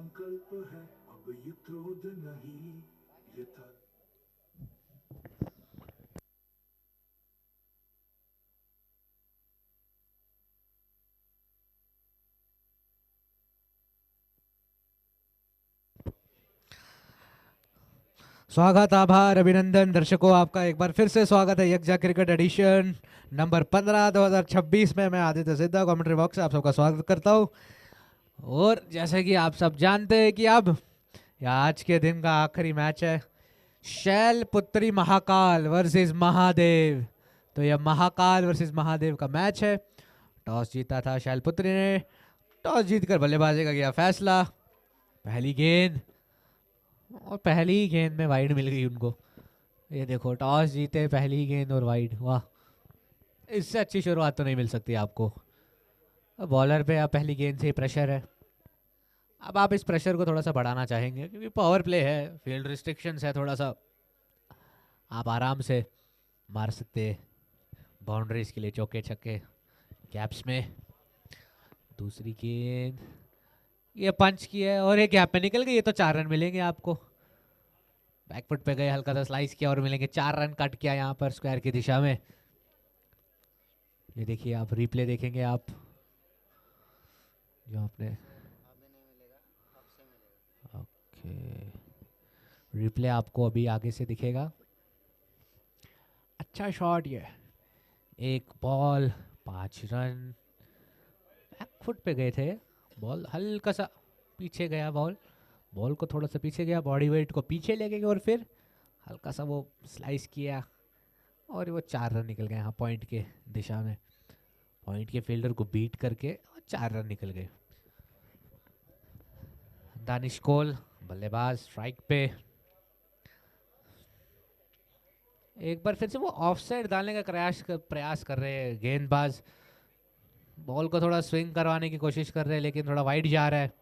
संकल्प है अब ये क्रोध नहीं ये था। स्वागत, आभार, अभिनंदन दर्शकों, आपका एक बार फिर से स्वागत है यज्ञ क्रिकेट एडिशन नंबर 15 2026 में। मैं आदित्य सिद्धा कमेंट्री बॉक्स से आप सबका स्वागत करता हूं। और जैसे कि आप सब जानते हैं कि अब यह आज के दिन का आखिरी मैच है, शैलपुत्री महाकाल वर्सेस महादेव। तो यह महाकाल वर्सेस महादेव का मैच है। टॉस जीता था शैलपुत्री ने। टॉस जीतकर बल्लेबाजी का किया फैसला। पहली गेंद, और पहली ही गेंद में वाइड मिल गई उनको। ये देखो, टॉस जीते, पहली गेंद और वाइड। वाह, इससे अच्छी शुरुआत तो नहीं मिल सकती आपको। बॉलर पे आप पहली गेंद से ही प्रेशर है। अब आप इस प्रेशर को थोड़ा सा बढ़ाना चाहेंगे क्योंकि पावर प्ले है, फील्ड रिस्ट्रिक्शंस है, थोड़ा सा आप आराम से मार सकते हैं बाउंड्रीज के लिए चौके छक्के गैप्स में। दूसरी गेंद ये पंच की है और ये गैप में निकल गई। ये तो 4 रन मिलेंगे आपको। बैकफुट पे गए, हल्का सा स्लाइस किया और मिलेंगे 4 रन कट किया यहाँ पर स्क्वायर की दिशा में। ये देखिए, आप रिप्ले देखेंगे आप जो आपने, ओके, रिप्ले आपको अभी आगे से दिखेगा। अच्छा शॉट ये, एक बॉल 5 रन। बैकफुट पे गए थे, बॉल हल्का सा पीछे गया। बॉल बॉल को थोड़ा सा पीछे गया, बॉडी वेट को पीछे ले गए और फिर हल्का सा वो स्लाइस किया और वो 4 रन निकल गए यहाँ पॉइंट के दिशा में। पॉइंट के फील्डर को बीट करके और 4 रन निकल गए। दानिश कोल बल्लेबाज स्ट्राइक पे। एक बार फिर से वो ऑफ साइड डालने का प्रयास कर रहे हैं गेंदबाज। बॉल को थोड़ा स्विंग करवाने की कोशिश कर रहे हैं लेकिन थोड़ा वाइड जा रहा है।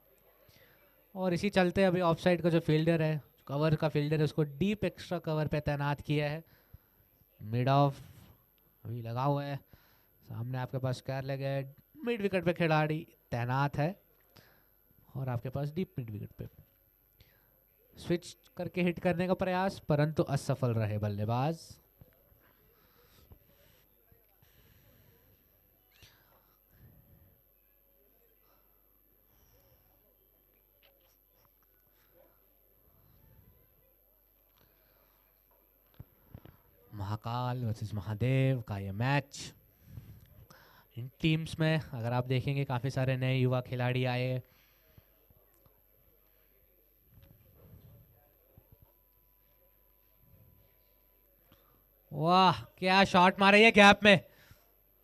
और इसी चलते अभी ऑफ साइड का जो फील्डर है, कवर का फील्डर है, उसको डीप एक्स्ट्रा कवर पे तैनात किया है। मिड ऑफ अभी लगा हुआ है। सामने आपके पास स्क्वायर लेग है, मिड विकेट पे खिलाड़ी तैनात है और आपके पास डीप मिड विकेट पे स्विच करके हिट करने का प्रयास, परंतु असफल रहे बल्लेबाज। महाकाल वर्सेस महादेव का ये मैच। इन टीम्स में अगर आप देखेंगे काफ़ी सारे नए युवा खिलाड़ी आए। वाह, क्या शॉट मारे, ये गैप में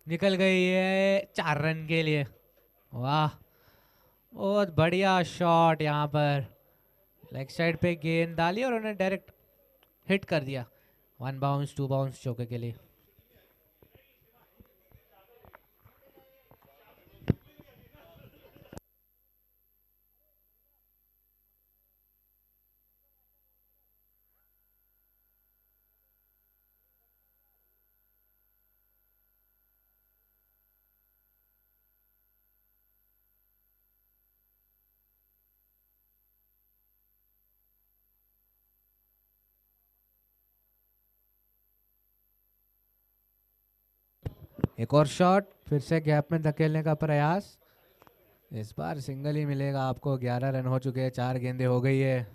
निकल गई है 4 रन के लिए। वाह, बहुत बढ़िया शॉट। यहाँ पर लेग साइड पे गेंद डाली और उन्हें डायरेक्ट हिट कर दिया। 1 बाउंस 2 बाउंस चौके के लिए। एक और शॉट, फिर से गैप में धकेलने का प्रयास। इस बार सिंगल ही मिलेगा आपको। 11 रन हो चुके हैं, 4 गेंदें हो गई है।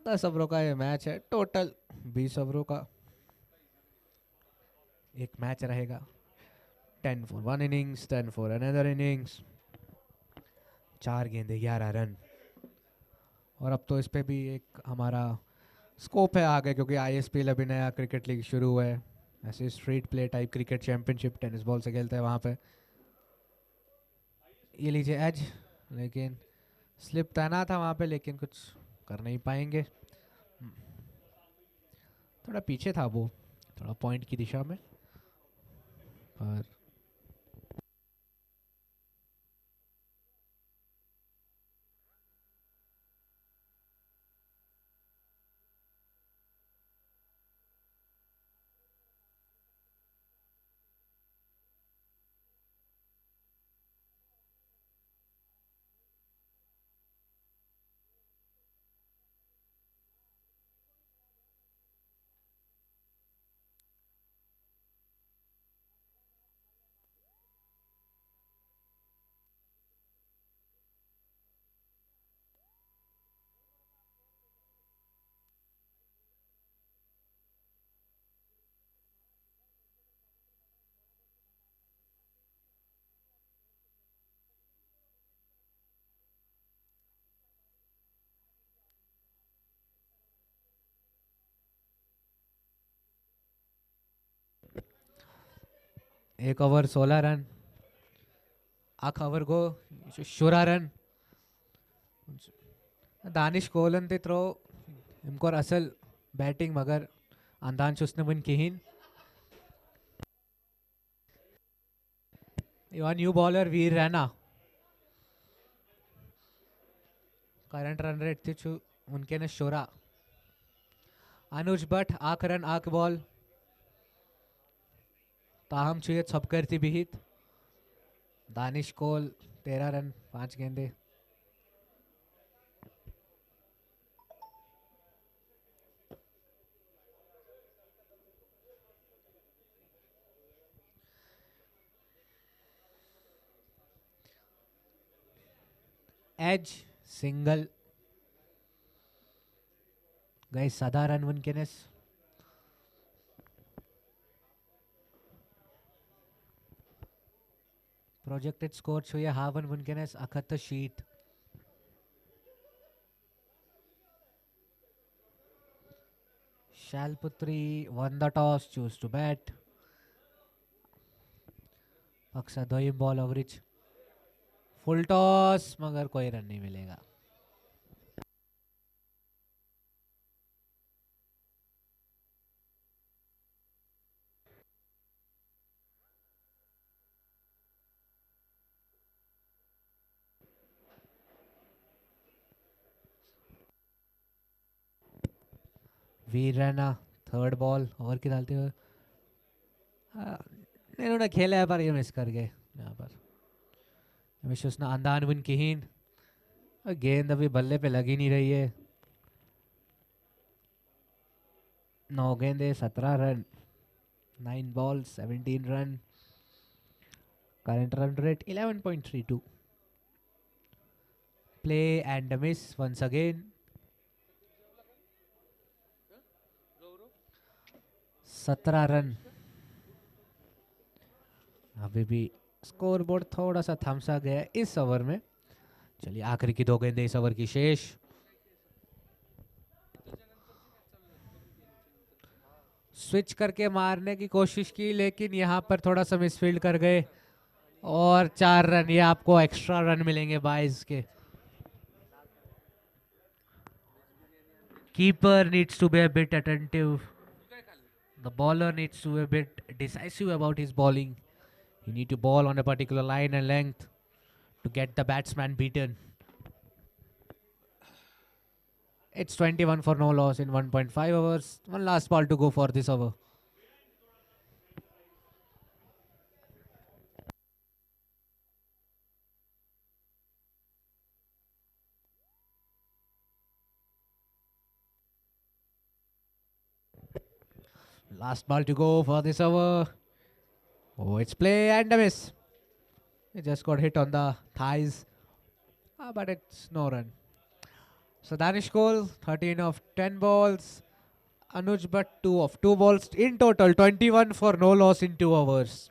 10 ओवरों का ये मैच है, टोटल 20 ओवरों का एक मैच रहेगा। 10 for 1 innings, 10 for another innings. 4 गेंदें 11 रन। और अब तो इस पे भी एक हमारा स्कोप है आगे, क्योंकि ISPL अभी नया क्रिकेट लीग शुरू हुआ है। ऐसे street play type cricket championship tennis ball से खेलते हैं वहाँ पे। ये लीजिए एज, लेकिन स्लिप तैनात था वहाँ पे, लेकिन कुछ कर नहीं पाएंगे। थोड़ा पीछे था वो, थोड़ा पॉइंट की दिशा में, पर एक ओवर 16 रन अख ओवर गो 16 रन दानिश कोलन ते थ्रो इमकोर असल बैटिंग मगर अंदान चुसने बुन किहिन युवा न्यू बॉलर वीर रैना करंट रन रेट थी छु उनके ने शोरा अनुज भट्ट आख रन आख बॉल ताहम छुए छप करती बिहित दानिश कोल 13 रन 5 गेंदे एज सिंगल गए साधारण वनकेनेस प्रोजेक्टेड स्कोर छुए हावन वनकेनेस अखत शीट Shailputri won the toss choose to bat पक्सा दो बॉल ओवरेज फुल टॉस मगर कोई रन नहीं मिलेगा वीर रैना थर्ड बॉल ओवर की डालते हुए इन्होंने खेला है पर ये मिस कर गए यहाँ पर उसने अंदान विन किहीन गेंद अभी बल्ले पे लगी नहीं रही है 9 गेंदे 17 run 9 ball 17 run current run rate 11.32 play and miss once again 17 run अभी भी स्कोर बोर्ड थोड़ा सा थमसा गया इस ओवर में चलिए आखिरी की 2 गेंदें इस ओवर की शेष स्विच करके मारने की कोशिश की लेकिन यहां पर थोड़ा सा मिसफील्ड कर गए और 4 रन ये आपको एक्स्ट्रा रन मिलेंगे 22 के keeper needs to be a bit attentive the bowler needs to be a bit decisive about his bowling You need to ball on a particular line and length to get the batsman beaten. It's 21 for no loss in 1.5 overs. One last ball to go for this over. Last ball to go for this over. Oh, it's play and a miss. It just got hit on the thighs. But it's no run. So Danish Cole, 13 of 10 balls. Anuj Bhatt, 2 of 2 balls. In total, 21 for no loss in 2 overs.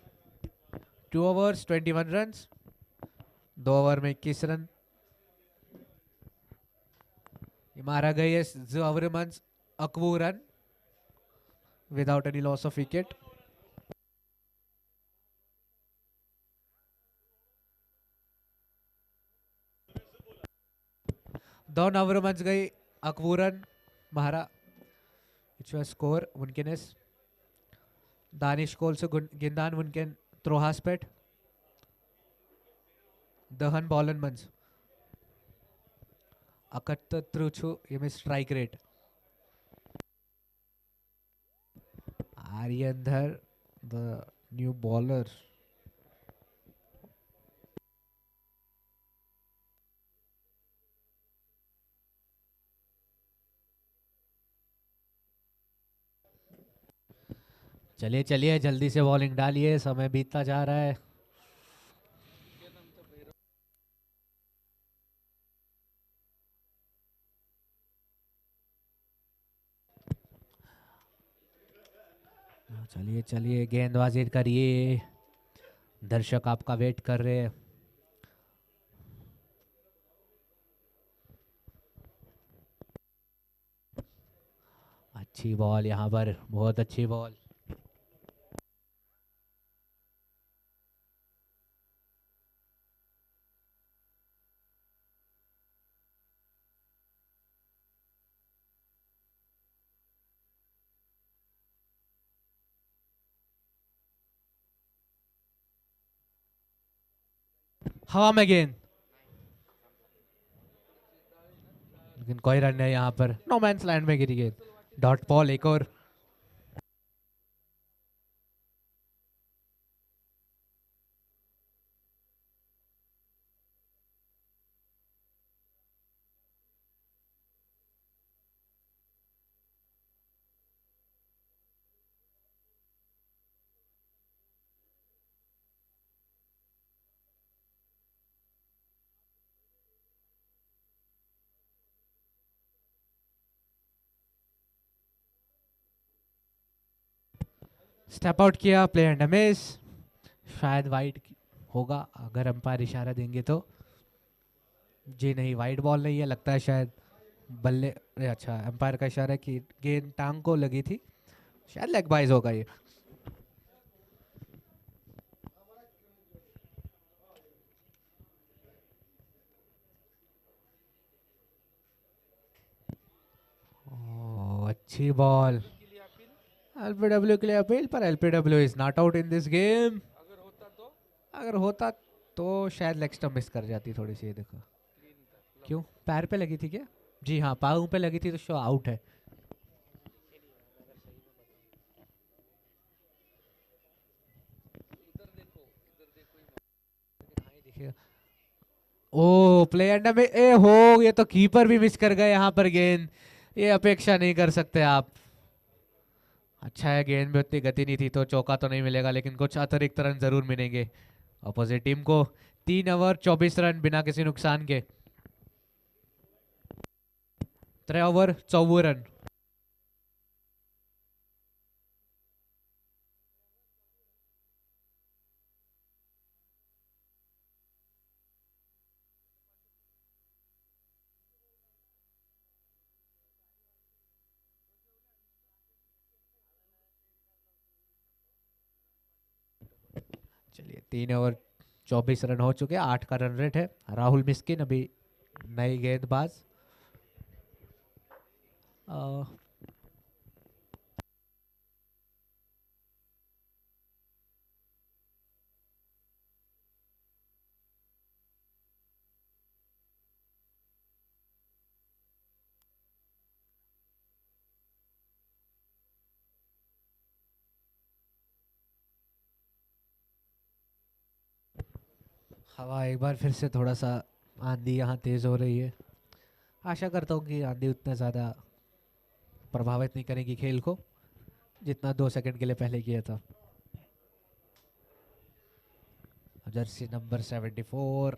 2 overs, 21 runs. 2 over में 21 run ये मारा गई है ज़ुअवरमन्स अक्वू run without any loss of wicket. दोन अवरमन्स गई अक्वू रन मारा which was score Munkenes. Danish Cole से गिंदान मुनकेन त्रोहास पेट दहन बॉलन मंस अकट त्रुचु ये में स्ट्राइक रेट आर्यंधर द न्यू बॉलर चलिए चलिए जल्दी से बॉलिंग डालिए समय बीतता जा रहा है चलिए चलिए गेंदबाजी करिए दर्शक आपका वेट कर रहे हैं अच्छी बॉल यहाँ पर बहुत अच्छी बॉल हवा में गेंद, लेकिन कोई रन नहीं यहाँ पर, नो मैंस लैंड में गिरी गेंद। डॉट बॉल एक और। स्टेप आउट किया, प्ले एंड मिस। शायद वाइड होगा अगर अंपायर इशारा देंगे तो। जी नहीं, वाइड बॉल नहीं है, लगता है शायद बल्ले, अरे अच्छा अंपायर का इशारा है कि गेंद टांग को लगी थी, शायद लेग बाइज होगा ये। अच्छी बॉल। एलपीडब्ल्यू के लिए अपील, पर LBW is not out in this game. अगर होता तो शायद लेग स्टंप मिस कर जाती थोड़ी सी, ये देखो। क्यों, पैर पे लगी थी क्या? जी हाँ, पाँव पे लगी थी तो शो आउट है। ओ प्ले एंड में ए हो, ये तो कीपर भी मिस कर गए यहाँ पर गेंद। ये अपेक्षा नहीं कर सकते आप। अच्छा है, गेंद में उतनी गति नहीं थी तो चौका तो नहीं मिलेगा, लेकिन कुछ अतिरिक्त रन जरूर मिलेंगे अपोजिट टीम को। 3 ओवर 24 रन बिना किसी नुकसान के। 3 ओवर 24 रन। चलिए 3 ओवर 24 रन हो चुके हैं, 8 का रन रेट है। राहुल मिस्किन अभी नई गेंदबाज। हवा एक बार फिर से थोड़ा सा, आंधी यहाँ तेज हो रही है। आशा करता हूँ कि आंधी उतना ज़्यादा प्रभावित नहीं करेगी खेल को जितना 2 सेकंड के लिए पहले किया था। जर्सी नंबर 74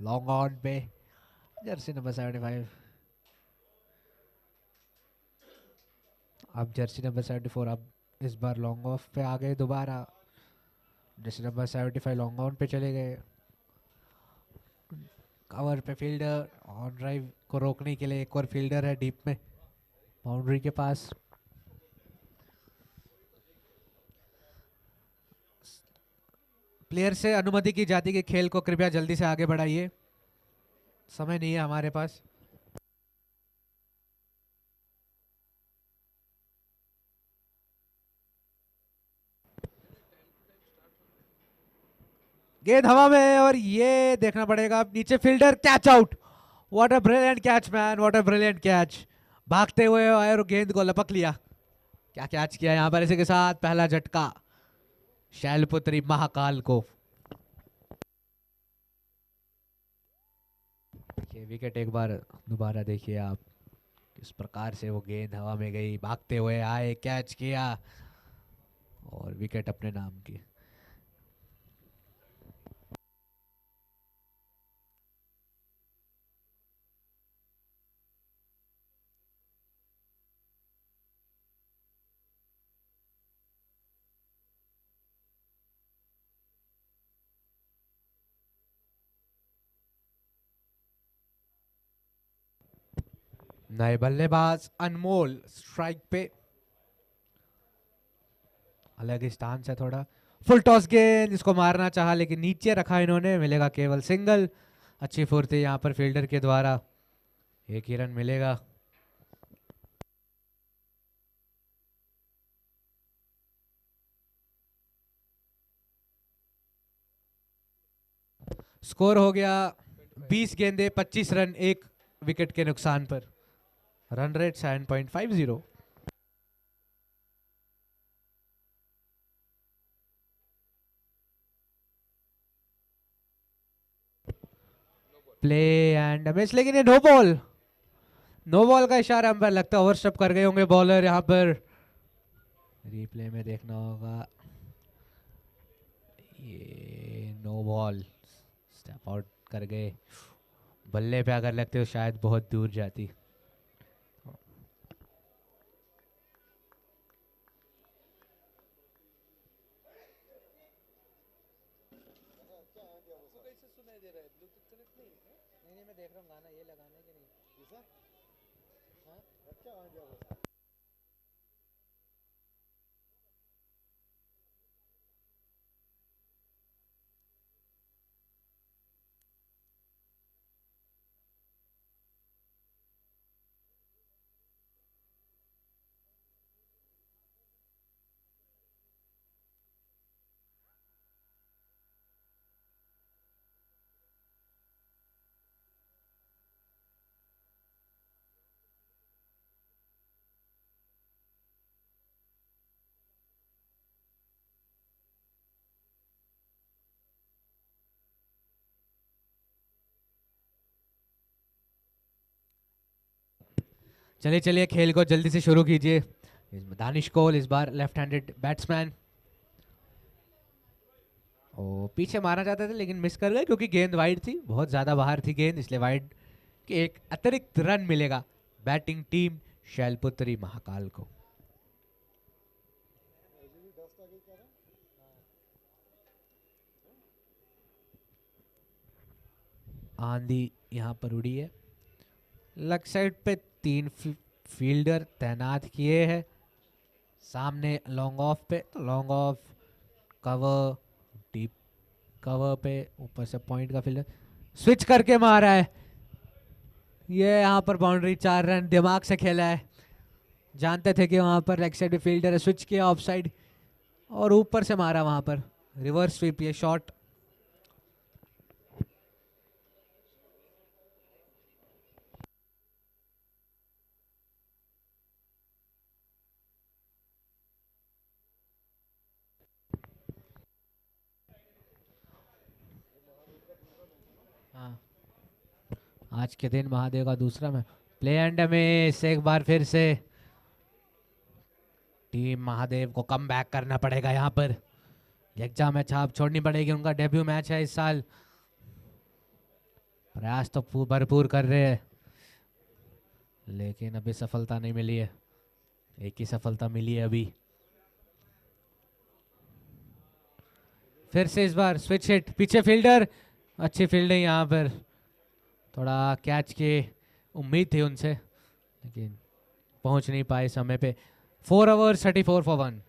लॉन्ग ऑन पे, जर्सी नंबर 75। अब जर्सी नंबर 74 अब इस बार लॉन्ग ऑफ पे आ गए दोबारा। जर्सी नंबर 75 लॉन्ग ऑन पे चले गए। कवर पे फील्डर, ऑन ड्राइव को रोकने के लिए एक और फील्डर है डीप में बाउंड्री के पास। प्लेयर से अनुमति की जाती कि खेल को कृपया जल्दी से आगे बढ़ाइए, समय नहीं है हमारे पास। गेंद हवा में है और ये देखना पड़ेगा, अब नीचे fielder, catch out. What a brilliant catch man, what a brilliant catch. भागते हुए आए और गेंद को लपक लिया। क्या कैच किया यहाँ पर, इसी के साथ पहला झटका शैलपुत्री महाकाल को। ये विकेट एक बार दोबारा देखिए आप, किस प्रकार से वो गेंद हवा में गई, भागते हुए आए, कैच किया और विकेट अपने नाम की। नए बल्लेबाज अनमोल स्ट्राइक पे, अलग ही स्टांस है थोड़ा। फुल टॉस गेंद, इसको मारना चाहा लेकिन नीचे रखा इन्होंने, मिलेगा केवल सिंगल। अच्छी फुर्ती यहाँ पर फील्डर के द्वारा, एक ही रन मिलेगा। स्कोर हो गया 20 गेंदे 25 रन, एक विकेट के नुकसान पर। Run rate 7.50। Play and miss, लेकिन ये नो बॉल, नो बॉल का इशारा अंपायर, लगता है ओवरस्टेप कर गए होंगे बॉलर यहाँ पर। रिप्ले में देखना होगा, ये नो बॉल, स्टेप आउट कर गए। बल्ले पे अगर लगते तो शायद बहुत दूर जाती। चलिए चलिए, खेल को जल्दी से शुरू कीजिए। दानिश कोल इस बार लेफ्ट हैंडेड बैट्समैन, ओ पीछे मारना चाहते थे लेकिन मिस कर गए क्योंकि गेंद वाइड थी, बहुत ज़्यादा बाहर थी गेंद, इसलिए वाइड के एक अतिरिक्त रन मिलेगा बैटिंग टीम शैलपुत्री महाकाल को। आंधी यहाँ पर उड़ी है, लेग साइड पे 3 फील्डर तैनात किए हैं, सामने लॉन्ग ऑफ पे, तो long off cover, deep cover पे, ऊपर से पॉइंट का फील्डर स्विच करके मारा है, ये यहाँ पर बाउंड्री, 4 रन, दिमाग से खेला है, जानते थे कि वहाँ पर लेग साइड पे फील्डर है, स्विच किया ऑफ साइड और ऊपर से मारा वहाँ पर, रिवर्स स्वीप, ये शॉट। हाँ, आज के दिन महादेव का दूसरा में प्ले एंड में से एक बार फिर से टीम महादेव को कम बैक करना पड़ेगा यहाँ पर, यज्ञा में छाप छोड़नी पड़ेगी, उनका डेब्यू मैच है इस साल, प्रयास तो भरपूर कर रहे हैं लेकिन अभी सफलता नहीं मिली है, एक ही सफलता मिली है अभी। फिर से इस बार स्विच हिट, पीछे फील्डर, अच्छी फील्डिंग यहाँ पर, थोड़ा कैच की उम्मीद थी उनसे लेकिन पहुंच नहीं पाए समय पे। 4 overs 34 for 1,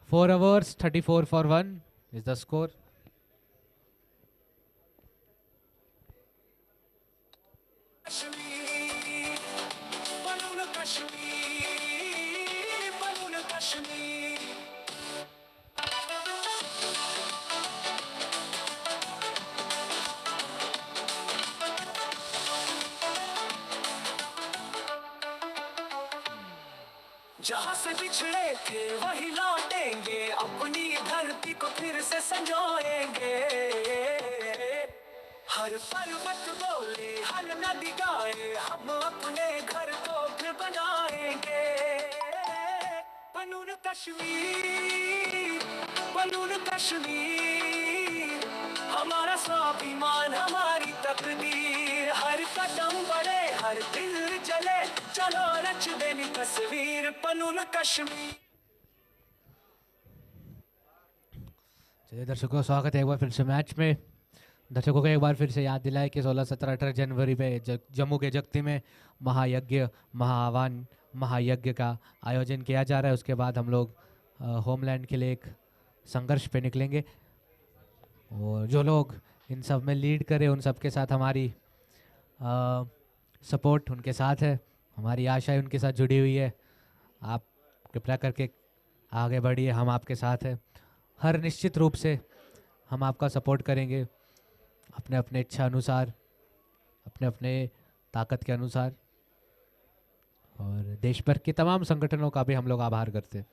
4 overs 34 for 1 is the score. जहाँ से बिछड़े थे वही लौटेंगे, अपनी धरती को फिर से संजोएंगे। हर पर्वत बोले, हर नदी गाए, हम अपने घर को फिर बनाएंगे। बनून कश्मीर, बनून कश्मीर, हमारा स्वाभिमान, हमारी तकदीर, हर कदम बढ़े, हर दिल जले, चलो रच देनी तस्वीर, बनून कश्मीर। चलिए दर्शकों, स्वागत है एक बार फिर से मैच में। दर्शकों को एक बार फिर से याद दिलाए कि 16, 17, 18 जनवरी पे जम्मू के जगती में महायज्ञ, महाआवान, महायज्ञ का आयोजन किया जा रहा है। उसके बाद हम लोग होमलैंड के लिए एक संघर्ष पे निकलेंगे और जो लोग इन सब में लीड करें उन सब के साथ हमारी सपोर्ट उनके साथ है, हमारी आशाएं उनके साथ जुड़ी हुई है। आप कृपया करके आगे बढ़िए, हम आपके साथ हैं। हर निश्चित रूप से हम आपका सपोर्ट करेंगे अपने अपने इच्छा अनुसार, अपने अपने ताकत के अनुसार, और देश भर के तमाम संगठनों का भी हम लोग आभार करते हैं।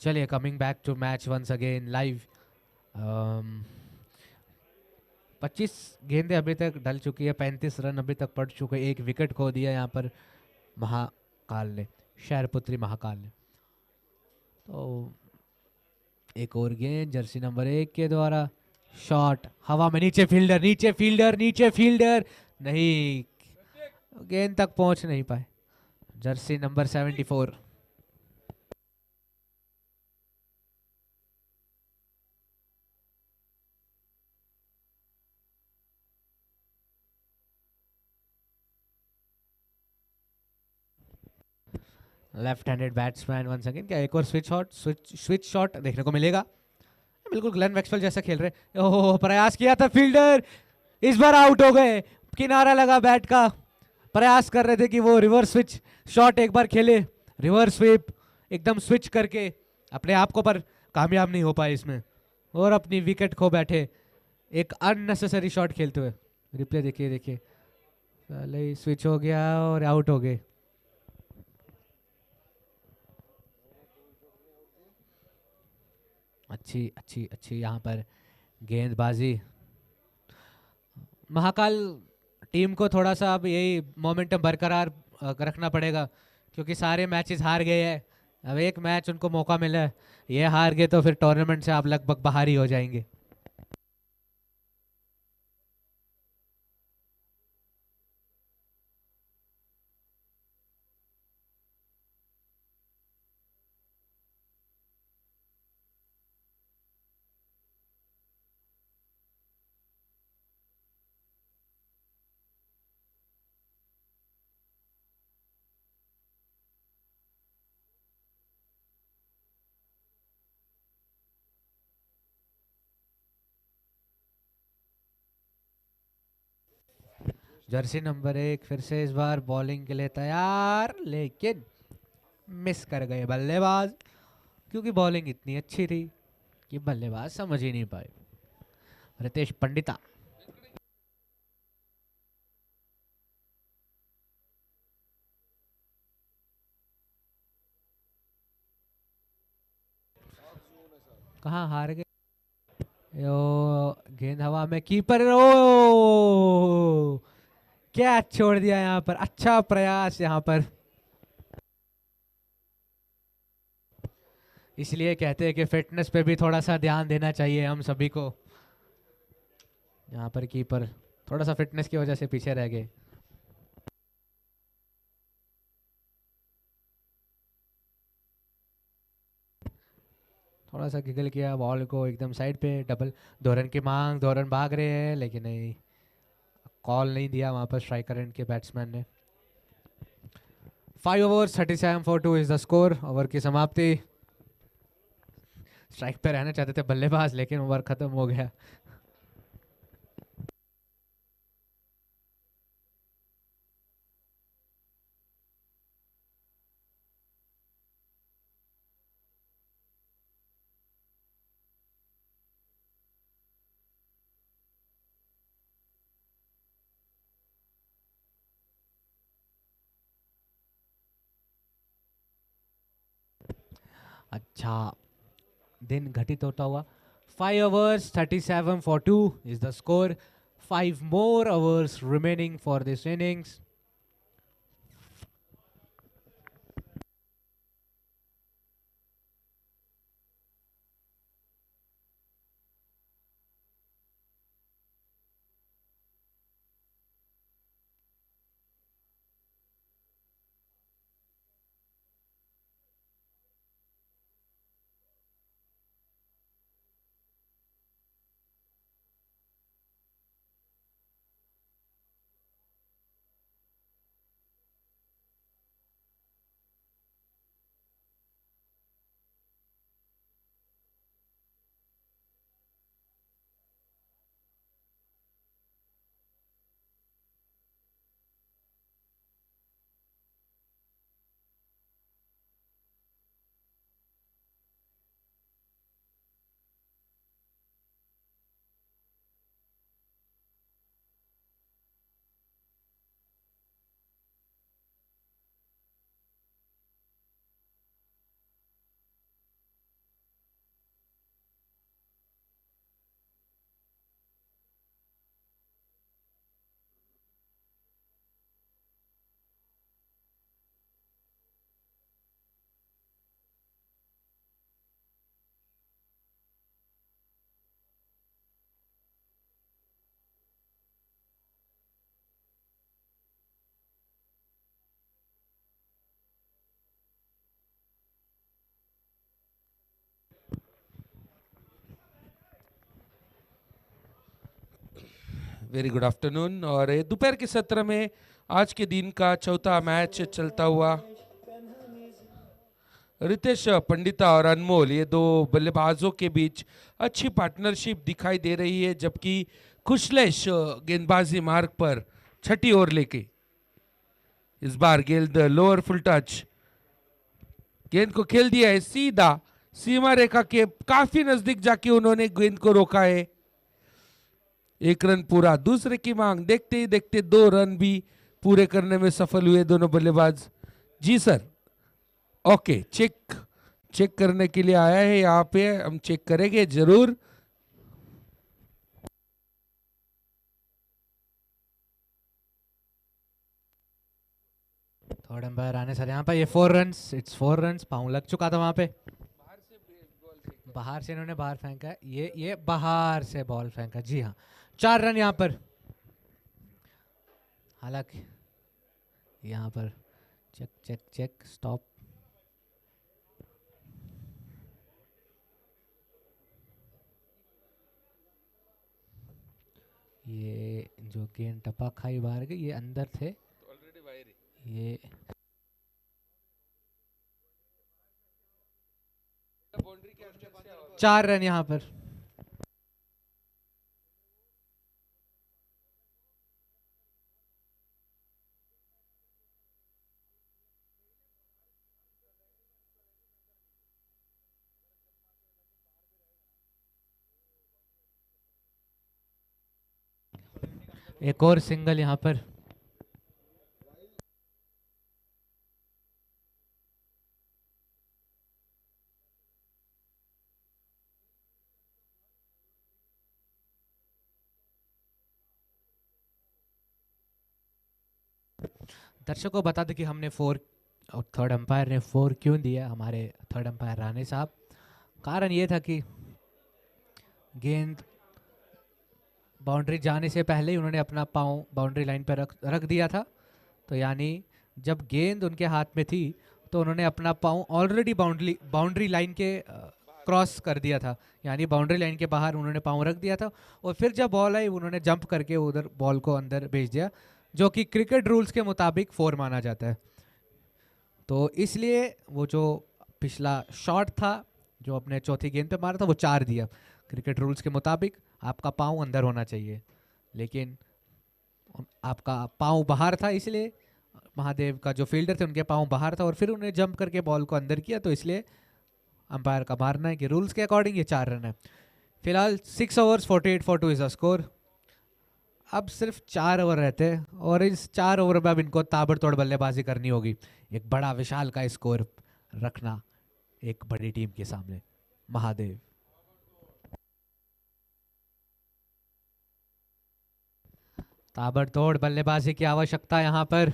चलिए, coming back to match once again live. 25 गेंदें अभी तक डल चुकी है, 35 रन अभी तक पड़ चुके, एक विकेट खो दिया यहाँ पर महाकाल ने, शहरपुत्री महाकाल ने। तो एक और गेंद जर्सी नंबर 1 के द्वारा, शॉट हवा में, नीचे फील्डर, नीचे फील्डर, नीचे फील्डर, नहीं, गेंद तक पहुंच नहीं पाए। Jersey number 74। Left handed batsman once again. क्या एक और स्विच शॉट देखने को मिलेगा? बिल्कुल ग्लेन मैक्सवेल जैसा खेल रहे। ओह, प्रयास किया था फील्डर, इस बार आउट हो गए। किनारा लगा बैट का, प्रयास कर रहे थे कि वो रिवर्स स्विच शॉट एक बार खेले, रिवर्स स्वीप एकदम स्विच करके अपने आप को, पर कामयाब नहीं हो पाए इसमें और अपनी विकेट खो बैठे एक अननेसेसरी शॉट खेलते हुए। रिप्ले देखिए, देखिए, साले स्विच हो गया और आउट हो गए। अच्छी अच्छी अच्छी यहाँ पर गेंदबाजी। महाकाल टीम को थोड़ा सा अब यही मोमेंटम बरकरार रखना पड़ेगा, क्योंकि सारे मैचेस हार गए हैं। अब एक मैच उनको मौका मिला है, ये हार गए तो फिर टूर्नामेंट से आप लगभग बाहर ही हो जाएंगे। जर्सी नंबर 1 फिर से इस बार बॉलिंग के लिए तैयार, लेकिन मिस कर गए बल्लेबाज, क्योंकि बॉलिंग इतनी अच्छी थी कि बल्लेबाज समझ ही नहीं पाए। रितेश पंडिता। कहाँ हार गए? यो, गेंद हवा में, कीपर, ओ कैच छोड़ दिया यहाँ पर। अच्छा प्रयास यहाँ पर, इसलिए कहते हैं कि फिटनेस पे भी थोड़ा सा ध्यान देना चाहिए हम सभी को। यहाँ पर कीपर थोड़ा सा फिटनेस की वजह से पीछे रह गए। थोड़ा सा गिगल किया, बॉल को एकदम साइड पे, डबल धोरन की मांग, धोरन भाग रहे हैं लेकिन नहीं, कॉल नहीं दिया वहां पर स्ट्राइकर एंड के बैट्समैन ने। 5 overs 37 for 2 is the score. Over की समाप्ति। स्ट्राइक पे रहना चाहते थे बल्लेबाज, लेकिन ओवर खत्म हो गया। अच्छा, दिन घटित होता हुआ। 5 overs 37 for 2 is the score. 5 more overs remaining for this innings. Very good afternoon. और ये दोपहर के सत्र में आज के दिन का चौथा मैच चलता हुआ रितेश पंडिता और अनमोल, ये दो बल्लेबाजों के बीच अच्छी पार्टनरशिप दिखाई दे रही है, जबकि खुशलेश गेंदबाजी मार्ग पर छठी ओवर लेके इस बार गेंद लोअर फुल टच गेंद को खेल दिया है सीधा सीमा रेखा के काफी नजदीक जाके उन्होंने गेंद को रोका है। एक रन पूरा, दूसरे की मांग, देखते ही देखते 2 रन भी पूरे करने में सफल हुए दोनों बल्लेबाज। जी सर, ओके, चेक करने के लिए आया है यहाँ पे, हम चेक करेंगे जरूर। थर्ड एम्पायर आने सर यहाँ पे, ये 4 रन्स, इट्स 4 रन्स। पाँव लग चुका था वहां पे, बाहर से इन्होंने बाहर फेंका, ये बाहर से बॉल फेंका। जी हाँ, 4 रन यहाँ पर। हालांकि यहाँ पर चेक चेक चेक, स्टॉप। ये जो गेंद टपक खाई बाहर गई, ये अंदर थे, ये 4 रन यहाँ पर। एक और सिंगल यहाँ पर। दर्शकों को बता दें कि हमने 4 और थर्ड अंपायर ने 4 क्यों दिया हमारे थर्ड अंपायर राणे साहब। कारण ये था कि गेंद बाउंड्री जाने से पहले ही उन्होंने अपना पाँव बाउंड्री लाइन पर रख दिया था, तो यानी जब गेंद उनके हाथ में थी तो उन्होंने अपना पाँव ऑलरेडी बाउंड्री लाइन के क्रॉस कर दिया था, यानी बाउंड्री लाइन के बाहर उन्होंने पाँव रख दिया था। और फिर जब बॉल आई उन्होंने जंप करके उधर बॉल को अंदर भेज दिया, जो कि क्रिकेट रूल्स के मुताबिक 4 माना जाता है। तो इसलिए वो जो पिछला शॉट था जो अपने चौथी गेंद पे मारा था वो 4 दिया। क्रिकेट रूल्स के मुताबिक आपका पाँव अंदर होना चाहिए, लेकिन आपका पाँव बाहर था, इसलिए महादेव का जो फील्डर थे उनके पाँव बाहर था और फिर उन्हें जंप करके बॉल को अंदर किया, तो इसलिए अंपायर का मानना है कि रूल्स के अकॉर्डिंग ये 4 रन है। फिलहाल 6 overs 48 for 2 is a score. अब सिर्फ 4 ओवर रहते हैं और इस 4 ओवर में अब इनको ताबड़तोड़ बल्लेबाजी करनी होगी, एक बड़ा विशाल का स्कोर रखना एक बड़ी टीम के सामने। महादेव ताबड़तोड़ बल्लेबाजी की आवश्यकता यहाँ पर,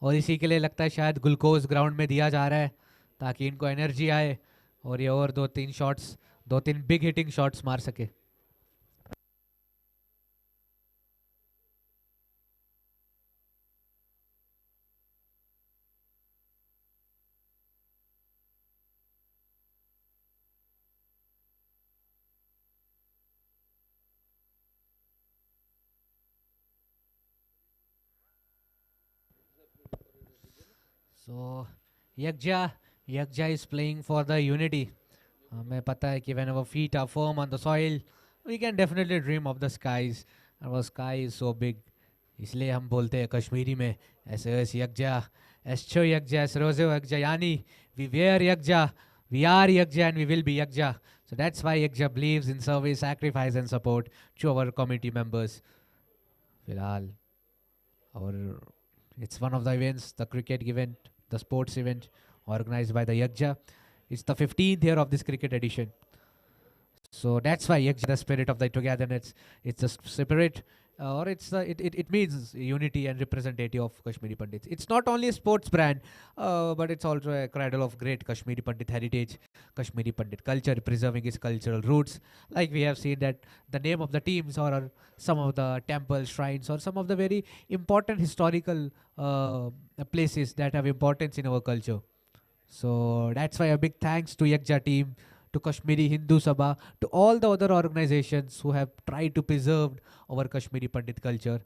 और इसी के लिए लगता है शायद ग्लूकोज ग्राउंड में दिया जा रहा है ताकि इनको एनर्जी आए और ये और 2-3 शॉट्स, 2-3 बिग हिटिंग शॉट्स मार सके। So Yakja is playing for the unity. हमें पता है कि when our feet are firm on the soil, we can definitely dream of the skies. Our sky is so big. इसलिए हम बोलते हैं कश्मीरी में एस यकजा, एस्चो यकजा, एसरोजो यकजा, यानी we wear यकजा, we are यकजा and we will be यकजा. So that's why Yakja believes in service, sacrifice and support to our community members. फिलहाल और it's one of the events, the cricket event, the sports event organized by the Yakja. It's the 15th year of this cricket edition. So that's why Yakja, the spirit of the togetherness, it's a spirit, or it means unity and representative of Kashmiri Pandits. It's not only a sports brand, but it's also a cradle of great Kashmiri Pandit heritage, Kashmiri Pandit culture, preserving its cultural roots. Like we have seen that the name of the teams or some of the temples, shrines, or some of the very important historical places that have importance in our culture. So that's why a big thanks to Yakja team to Kashmiri Hindu Sabha, to all the other organizations who have tried to preserve our Kashmiri Pandit culture.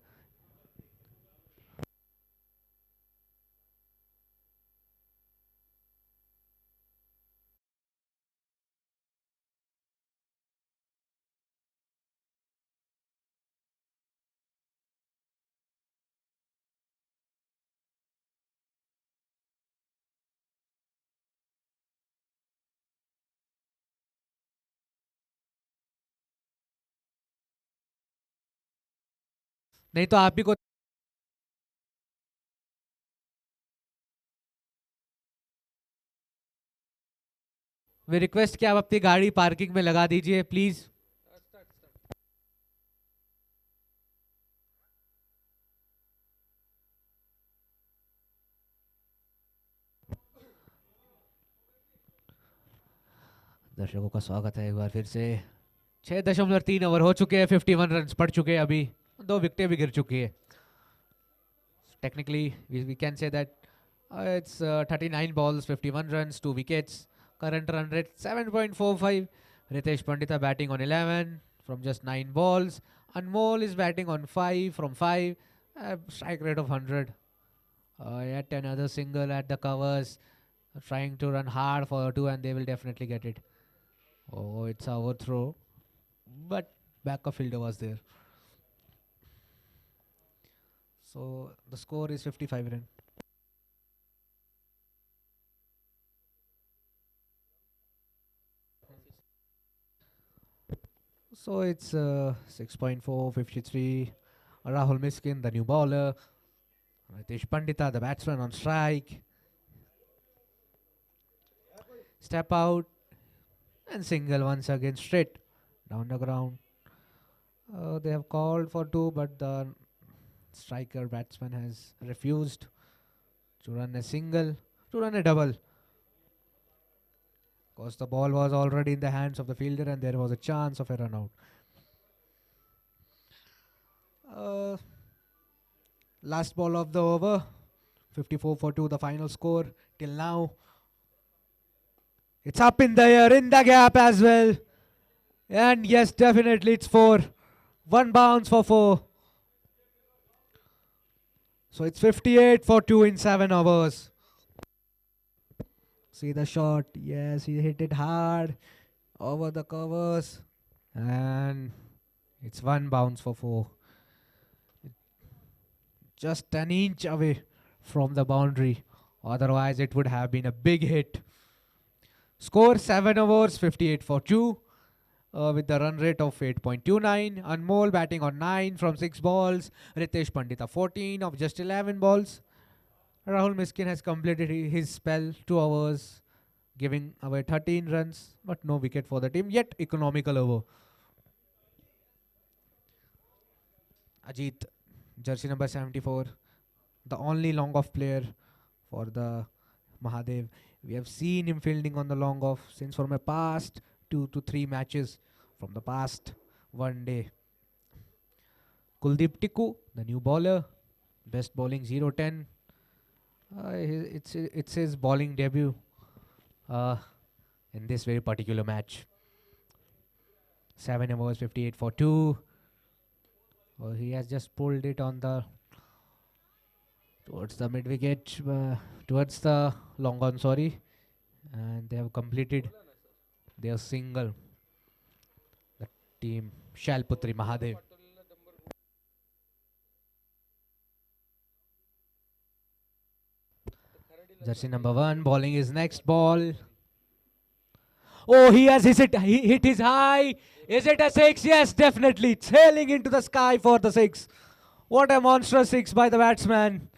नहीं तो आप भी को वे request कि आप अपनी गाड़ी parking में लगा दीजिए प्लीज. दर्शकों का स्वागत है एक बार फिर से. 6.3 ओवर हो चुके हैं, 51 रन पड़ चुके हैं, अभी 2 विकेटें भी गिर चुकी है. Technically, we can say that it's 39 balls, 51 runs, 2 wickets. Current run rate 7.45. Ritesh Pandita batting on 11 from just 9 balls. Anmol is batting on 5 from 5. Strike rate of 100. Yet another single at the covers. Trying to run hard for 2 and they will definitely get it. Oh, it's a overthrow. But backup fielder was there. So the score is 55 run. So it's 6.4, 53. Rahul Miskin, the new bowler. Ritesh Pandita, the batsman on strike. Step out. And single once again straight down the ground. They have called for 2, but the striker batsman has refused to run a single, to run a double. Because the ball was already in the hands of the fielder and there was a chance of a run out. Last ball of the over. 54 for 2, the final score till now. It's up in the air, in the gap as well. And yes, definitely it's 4. 1 bounce for 4. So it's 58 for 2 in 7 overs. See the shot. Yes, he hit it hard over the covers. And it's 1 bounce for 4. Just an inch away from the boundary. Otherwise, it would have been a big hit. Score 7 overs, 58 for 2. With the run rate of 8.29. Anmol batting on 9 from 6 balls. Ritesh Pandita 14 of just 11 balls. Rahul Miskin has completed his spell, 2 overs, giving away 13 runs, but no wicket for the team. Yet economical over. Ajit, jersey number 74, the only long off player for the Mahadev. We have seen him fielding on the long off since from a past 2 to 3 matches from the past one day. Kuldeep Tikku, the new bowler, best bowling 0-10. It's his bowling debut in this very particular match. 7 overs, 58 for 2. He has just pulled it on the towards the mid wicket, towards the long on, sorry, and they have completed their single. The team Shalputri Mahadev. Jersey number 1 bowling his next ball. Oh, he has hit his high. Is it a 6? Yes, definitely. Sailing into the sky for the 6. What a monstrous 6 by the batsman.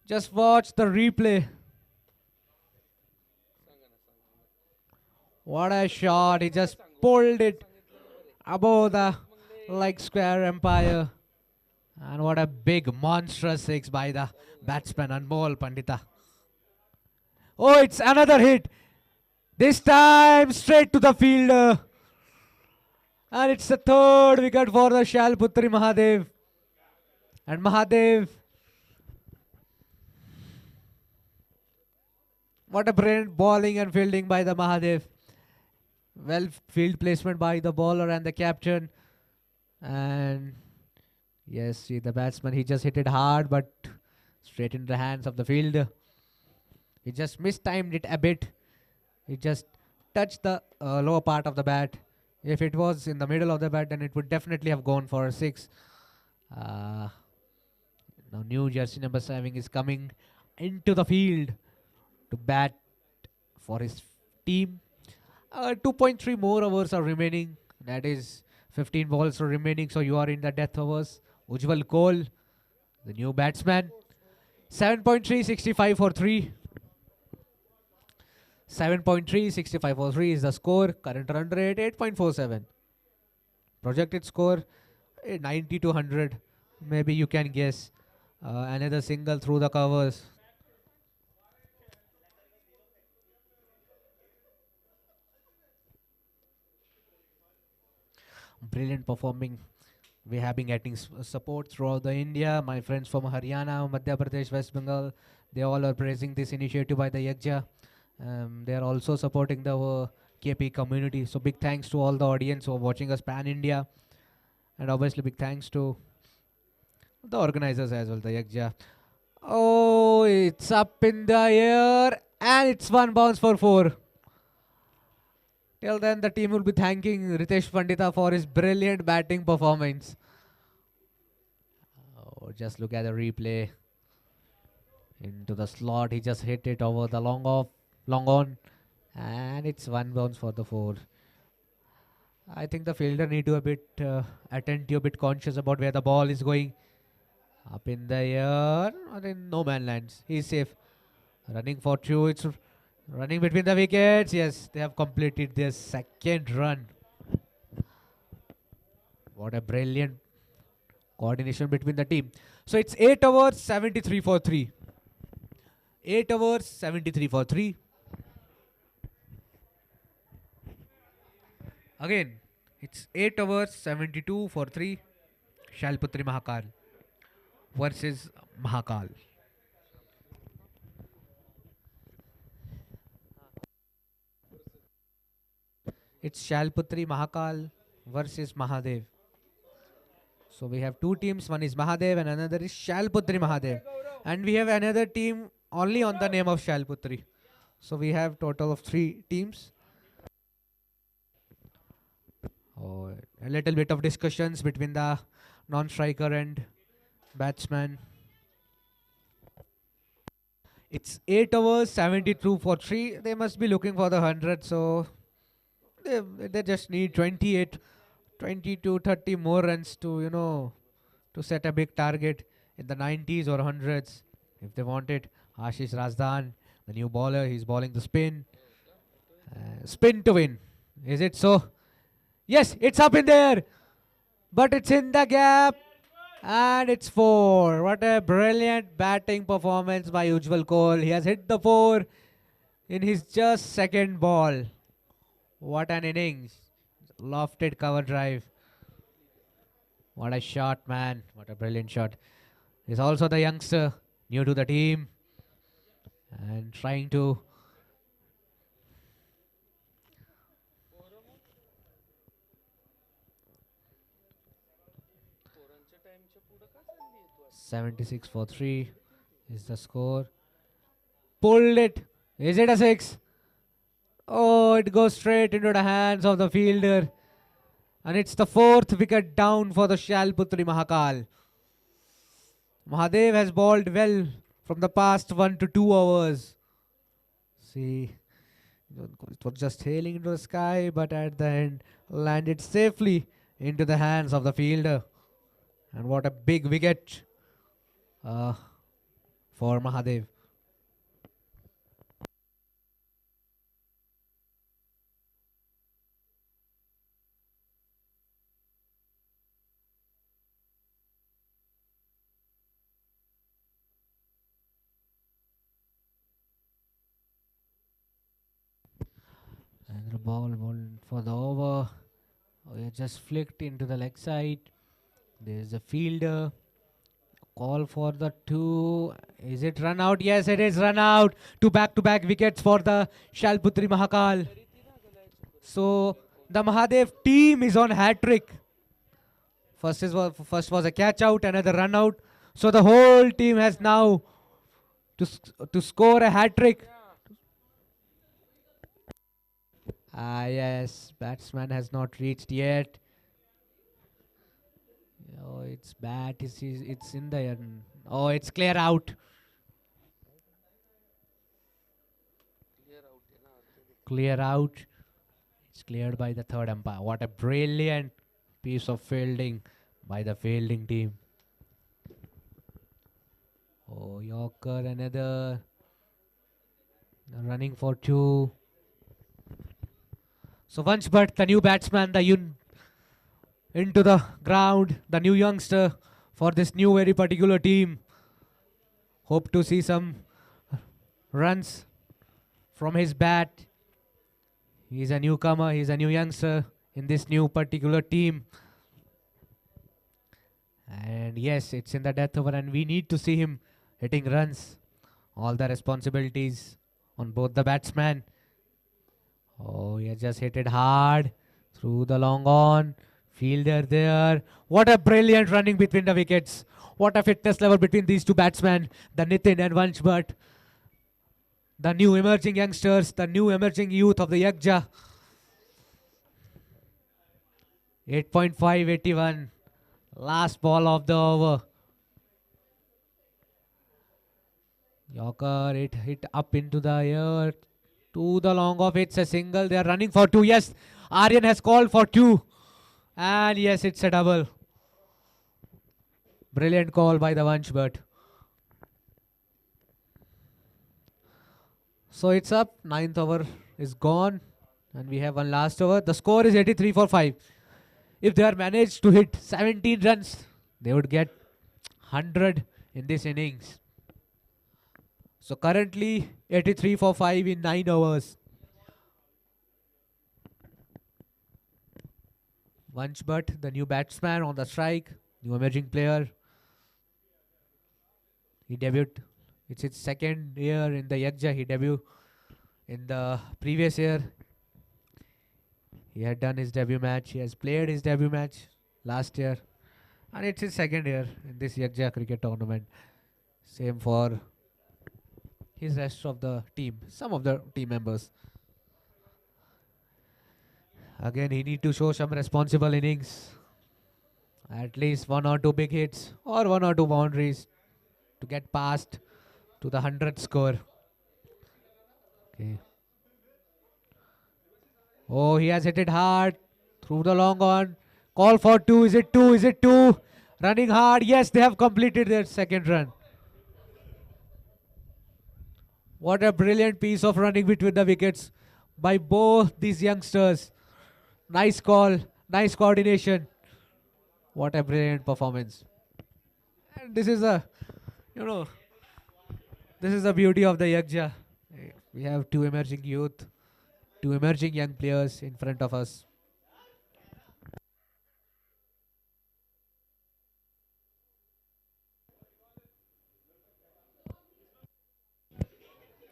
Just watch the replay. What a shot. He just pulled it above the leg square empire. And what a big monstrous 6 by the batsman Anmol Pandita. Oh, it's another hit. This time straight to the fielder. And it's the 3rd wicket for the Shalputri Mahadev. And Mahadev, what a brilliant bowling and fielding by the Mahadev. Well, field placement by the bowler and the captain. And yes, see the batsman, he just hit it hard, but straight into the hands of the fielder. He just mistimed it a bit. He just touched the lower part of the bat. If it was in the middle of the bat, then it would definitely have gone for a six. Now new jersey number 7 is coming into the field to bat for his team. 2.3 more overs are remaining. That is 15 balls are remaining. So you are in the death overs. Ujjwal Kohli, the new batsman. 7.3, 65 for 3. 7.3, 65 for 3 is the score. Current run rate 8.47. Projected score 90 to 100. Maybe you can guess. Another single through the covers. Brilliant performing. We have been getting support throughout the India. My friends from Haryana, Madhya Pradesh, West Bengal, they all are praising this initiative by the Yakja. They are also supporting the KP community. So big thanks to all the audience who are watching us pan India, and obviously big thanks to the organizers as well, the Yakja. Oh, it's up in the air and it's one bounce for 4. Till then, the team will be thanking Ritesh Pandita for his brilliant batting performance. Oh, just look at the replay. Into the slot, he just hit it over the long on, and it's one bounce for the 4. I think the fielder need to a bit attentive, a bit conscious about where the ball is going. Up in the air, or in no man lands. He's safe. Running for 2. It's running between the wickets. Yes, they have completed their second run. What a brilliant coordination between the team. So it's 8 overs, 73 for 3. 8 overs, 73 for 3. Again, it's 8 overs, 72 for 3. Shalputri Mahakal versus Mahakal. It's Shalputri Mahakal versus Mahadev. So we have 2 teams. One is Mahadev and another is Shalputri Mahadev. And we have another team only on the name of Shalputri. So we have total of 3 teams. Oh, a little bit of discussions between the non-striker and batsman. It's 8 overs, 72 for 3. They must be looking for the 100. So they just need 20 to 30 more runs to, to set a big target in the 90s or 100s if they want it. Ashish Razdan, the new bowler, he's bowling the spin. Spin to win. Is it so? Yes, it's up in there. But it's in the gap. And it's 4. What a brilliant batting performance by Ujjwal Kohli. He has hit the 4 in his just second ball. What an innings. Lofted cover drive. What a shot, man. What a brilliant shot. He's also the youngster, new to the team, and trying to .76 for 3 is the score. Pulled it. Is it a 6? Oh, it goes straight into the hands of the fielder. And it's the 4th wicket down for the Shalputri Mahakal. Mahadev has bowled well from the past 1 to 2 hours. See, it was just sailing into the sky, but at the end landed safely into the hands of the fielder. And what a big wicket for Mahadev. And the ball for the over. Oh, it just flicked into the leg side. There's a fielder. Call for the 2. Is it run out? Yes, it is run out. 2 back-to-back wickets for the Shalputri Mahakal. So the Mahadev team is on hat trick. First was a catch out, another run out. So the whole team has now to score a hat trick. Yes, batsman has not reached yet. Oh, it's bat. It's in the end. Oh, it's clear out. Clear out. It's cleared by the third umpire. What a brilliant piece of fielding by the fielding team. Oh, Yorker, another running for two. So Vansh Bhatt, the new batsman, into the ground, the new youngster for this new very particular team. Hope to see some runs from his bat. He's a newcomer, he's a new youngster in this new particular team. And yes, it's in the death over and we need to see him hitting runs. All the responsibilities on both the batsmen. Oh, he has just hit it hard through the long on. Fielder there. What a brilliant running between the wickets. What a fitness level between these two batsmen, the Nitin and Vansh Bhatt. The new emerging youngsters, the new emerging youth of the Yakja. 8.5, 81. Last ball of the over. Yorker, it hit up into the air. To the long off, it's a single. They are running for two. Yes, Aryan has called for two. And yes, it's a double. Brilliant call by the Vansh Bhatt. So it's up. Ninth over is gone. And we have one last over. The score is 83 for 5. If they are managed to hit 17 runs, they would get 100 in this innings. So currently 83 for 5 in 9 overs. Vansh Bhatt, the new batsman on the strike, new emerging player. He debuted. It's his second year in the Yakja. He debuted in the previous year. He had done his debut match. He has played his debut match last year. And it's his second year in this Yakja cricket tournament. Same for his rest of the team, some of the team members. Again, he need to show some responsible innings. At least 1 or 2 big hits or 1 or 2 boundaries to get past to the 100 score. Okay. Oh, he has hit it hard through the long on. Call for 2. Is it 2? Is it 2? Running hard. Yes, they have completed their second run. What a brilliant piece of running between the wickets by both these youngsters. Nice call, nice coordination. What a brilliant performance. And this is a, this is the beauty of the Yakja. We have two emerging youth, two emerging young players in front of us.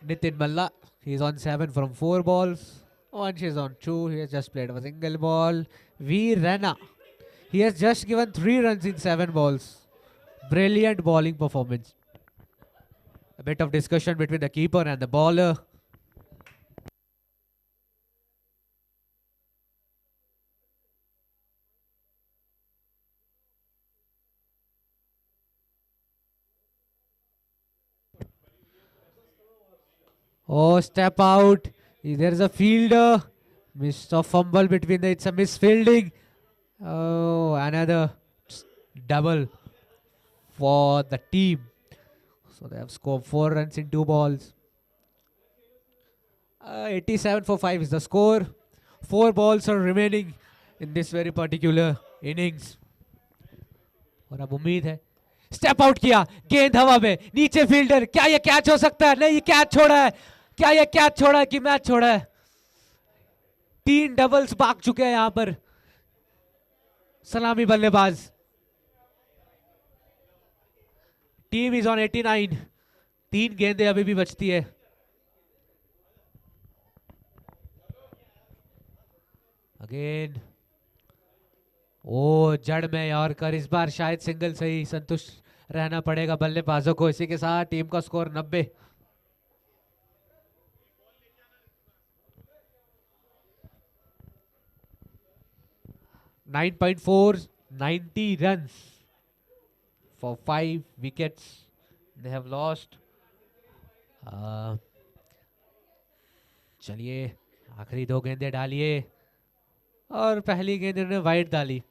Nitin Malla, he's on 7 from 4 balls. Vansh is on 2. He has just played a single ball. V. Rana, he has just given 3 runs in 7 balls. Brilliant bowling performance. A bit of discussion between the keeper and the bowler. Oh, step out. There is a fielder. Missed a fumble between the. It's a misfielding. Oh, another double for the team. So they have scored 4 runs in 2 balls. 87 for 5 is the score. 4 balls are remaining in this very particular innings. और अब उम्मीद है. Step out किया, गेंद हवा में, नीचे fielder. क्या ये कैच हो सकता है? नहीं, ये कैच छोड़ा है. क्या ये कैच छोड़ा है कि मैच छोड़ा है? 3 डबल्स भाग चुके हैं यहां पर सलामी बल्लेबाज. Team is on 89. 3 गेंदें अभी भी बचती है. अगेन ओ जड़ में यॉर्कर, इस बार शायद सिंगल से ही संतुष्ट रहना पड़ेगा बल्लेबाजों को। इसी के साथ टीम का score 90। .4 90 runs for 5 wickets they have lost. चलिए आखिरी 2 गेंदें डालिए और पहली गेंद इन्होंने वाइड डाली।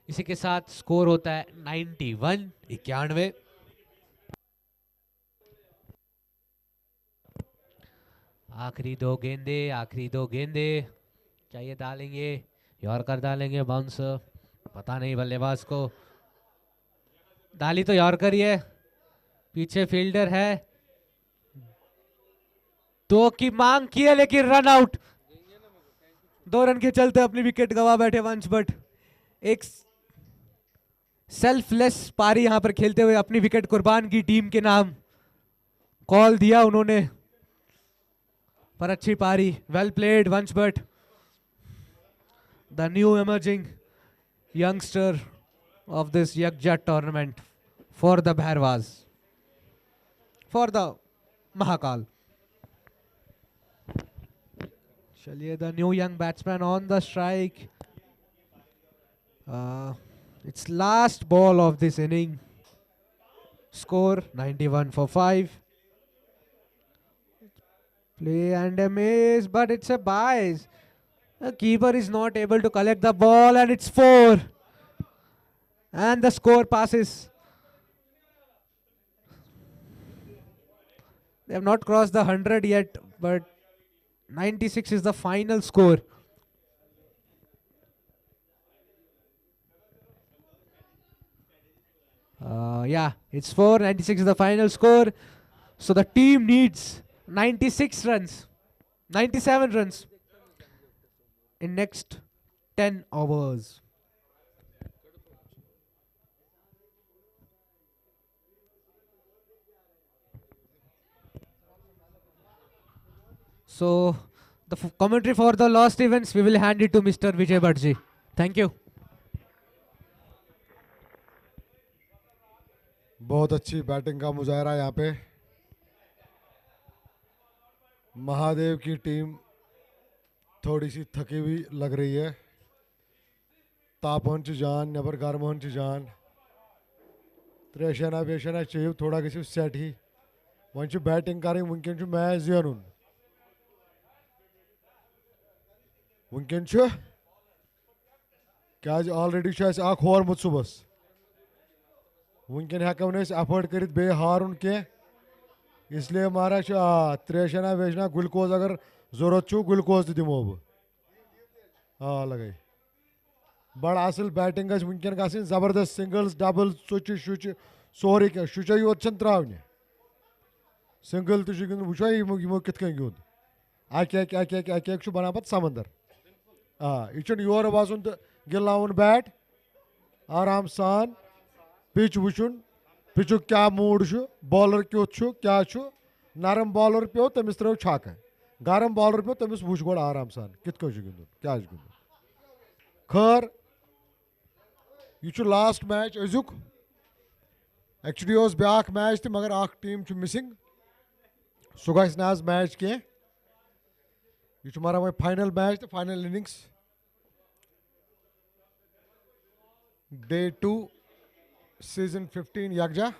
इसी के साथ स्कोर होता है 91 91। आखिरी 2 गेंदे क्या ये डालेंगे? यॉर्कर डालेंगे, बाउंस पता नहीं बल्लेबाज को। डाली तो यॉर्कर ही है, पीछे फील्डर है। 2 की मांग की है लेकिन रन आउट। 2 रन के चलते अपनी विकेट गवा बैठे वंश भट्ट। एक सेल्फलेस पारी यहां पर खेलते हुए अपनी विकेट कुर्बान की टीम के नाम। कॉल दिया उन्होंने पर अच्छी पारी, वेल प्लेड वंश Bhatt, the new emerging youngster of this Yakja tournament for the Bhairwas, for the Mahakal. चलिए the new young batsman on the strike. It's last ball of this inning. Score 91 for 5. Play and a miss, but it's a bias. The keeper is not able to collect the ball and it's 4. And the score passes. They have not crossed the 100 yet, but 96 is the final score. Yeah, it's 4. 96 is the final score. So the team needs 96 runs, 97 runs in next 10 overs. So the commentary for the lost events, we will hand it to Mr. Vijay Bhattji. Thank you. बहुत अच्छी batting का मुजाहरा यहाँ पे। महादेव की team थोड़ी सी थकी हुई लग रही है। तापन जान नबर गर्मोहन जान त्रेशना वेशना चाहिए थोड़ा गि सेट ही वन बैटिंग कर वनकन मैच जेनुन वनकन क्या ऑलरेडी होरमुत सुबह वनकन हेको अफोर्ड कर बे हारुन कह इसलिए महाराज त्रेशना वेशना ग्लूकोज अगर जरूरत छो ग्लूकोज तो दिमो बह लगे बड़ असल बैटिंग वनकन ग जबरदस्त सिंगल्स डबल्स चुच शुच सोरे क्या शुचा योत त्रावन सिंगल तो वो यमो कित गिंद अक बना पे समंदर यह योर वसन तो गिलावन बैट आराम सान पिच वुचुन पिचुक क्या मूड बॉलर क्युत क्या नरम बॉलर पे तमिस त्रो छक गरम बॉलर पे तमिस वुच गो आराम सान कित गिंदुन क्या गिंदुन खैर यह लास्ट मैच अजुक एक्चुअली ब्या मैच तो मगर अख टीम मिसिंग सह गज मैच कह यह मारा वो फाइनल मैच तो फाइनल इनिंग्स डे 2 सीजन 15 यकजा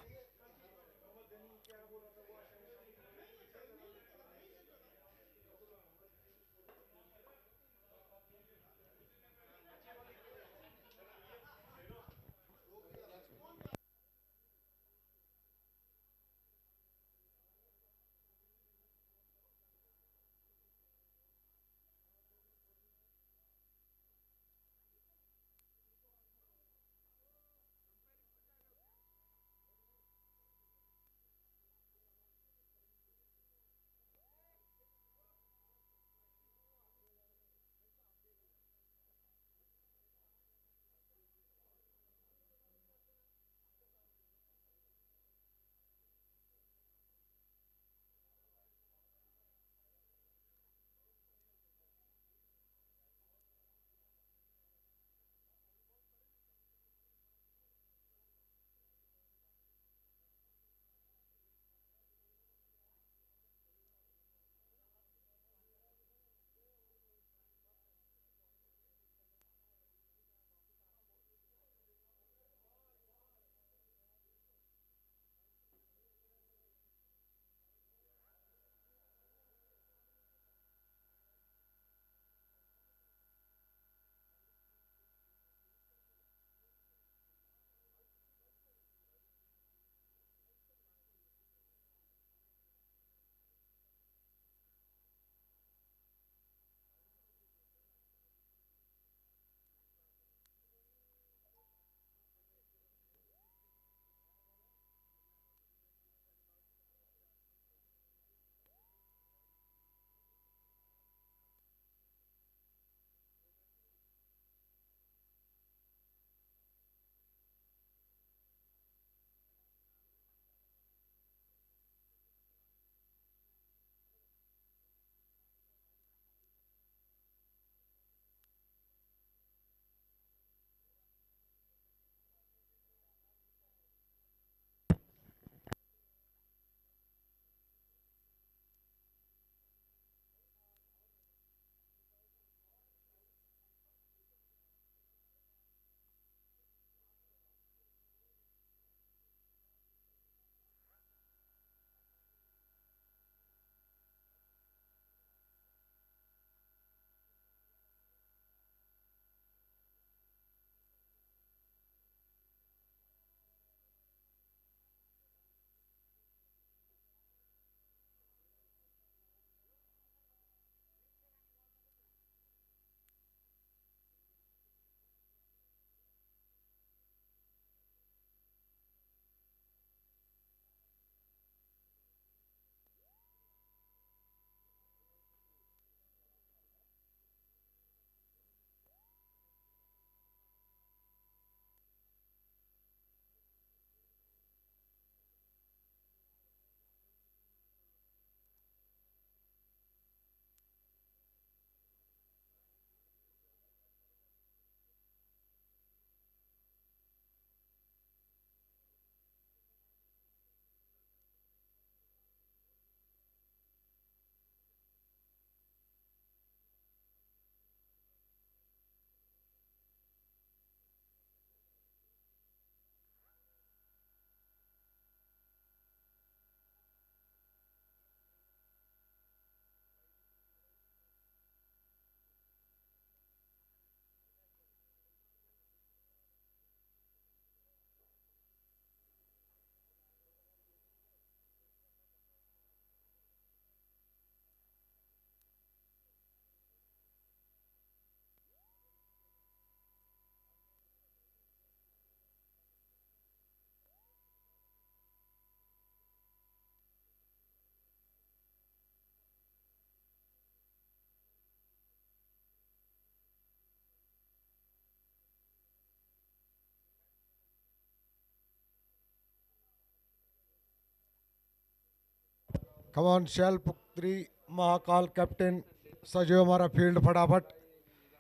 come on Shailputri Mahakal captain सजो हमारा फील्ड फटाफट.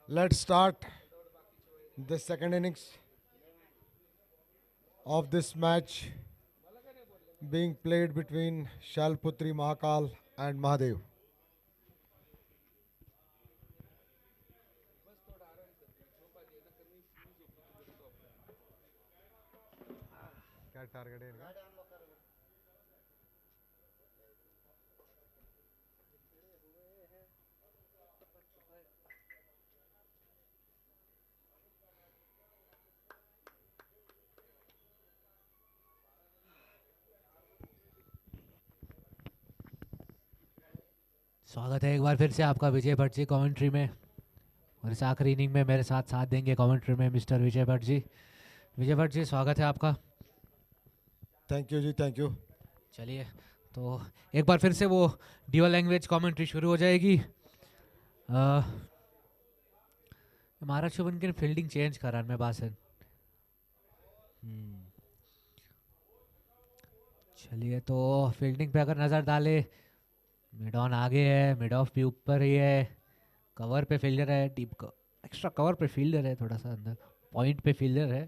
Let's start the second innings of this match being played between Shalputri Mahakal and Mahadev. क्या टारगेट है इनका? स्वागत है एक बार फिर से आपका विजय भट्ट जी कमेंट्री में, और इस आखिरी इनिंग में मेरे साथ साथ देंगे कमेंट्री में मिस्टर विजय भट्ट जी. विजय भट्ट जी स्वागत है आपका. थैंक यू जी, थैंक यू. चलिए तो एक बार फिर से वो ड्यूअल लैंग्वेज कमेंट्री शुरू हो जाएगी. महाराज शुभन की फील्डिंग चेंज करा मैं बासन. चलिए तो फील्डिंग पे अगर नज़र डाले, मिड ऑन आगे है, मिड ऑफ भी ऊपर ही है, कवर पे फील्डर है, डीप एक्स्ट्रा कवर पे फील्डर है, थोड़ा सा अंदर पॉइंट पे फील्डर है,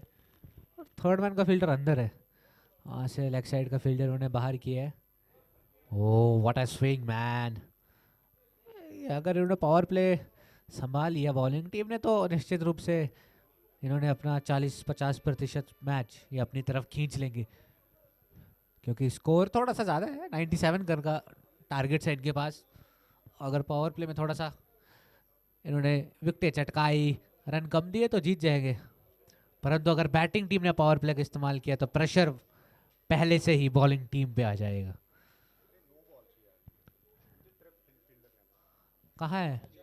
और थर्ड मैन का फील्डर अंदर है. वहाँ से लेग साइड का फील्डर उन्हें बाहर किया है. Oh what a swing man. अगर इन्होंने पावर प्ले संभाल लिया बॉलिंग टीम ने तो निश्चित रूप से इन्होंने अपना 40-50% मैच ये अपनी तरफ खींच लेंगे, क्योंकि स्कोर थोड़ा सा ज़्यादा है. 97 रन का टारगेट है इनके पास. अगर पावर प्ले में थोड़ा सा इन्होंने विकेटें चटकाई, रन कम दिए तो जीत जाएंगे. परंतु अगर बैटिंग टीम ने पावर प्ले का इस्तेमाल किया तो प्रेशर पहले से ही बॉलिंग टीम पे आ जाएगा. कहाँ है?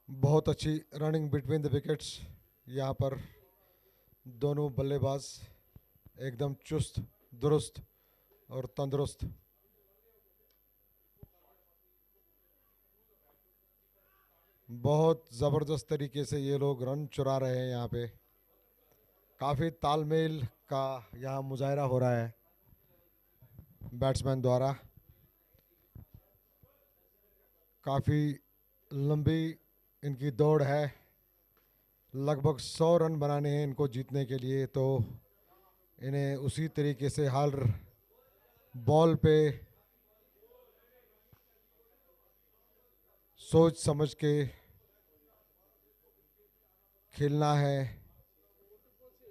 बहुत अच्छी रनिंग बिटवीन द विकेट्स. यहाँ पर दोनों बल्लेबाज एकदम चुस्त दुरुस्त और तंदुरुस्त. बहुत ज़बरदस्त तरीके से ये लोग रन चुरा रहे हैं. यहाँ पे काफ़ी तालमेल का यहाँ मुजाहरा हो रहा है बैट्समैन द्वारा. काफ़ी लंबी इनकी दौड़ है. लगभग 100 रन बनाने हैं इनको जीतने के लिए, तो इन्हें उसी तरीके से हर बॉल पे सोच समझ के खेलना है.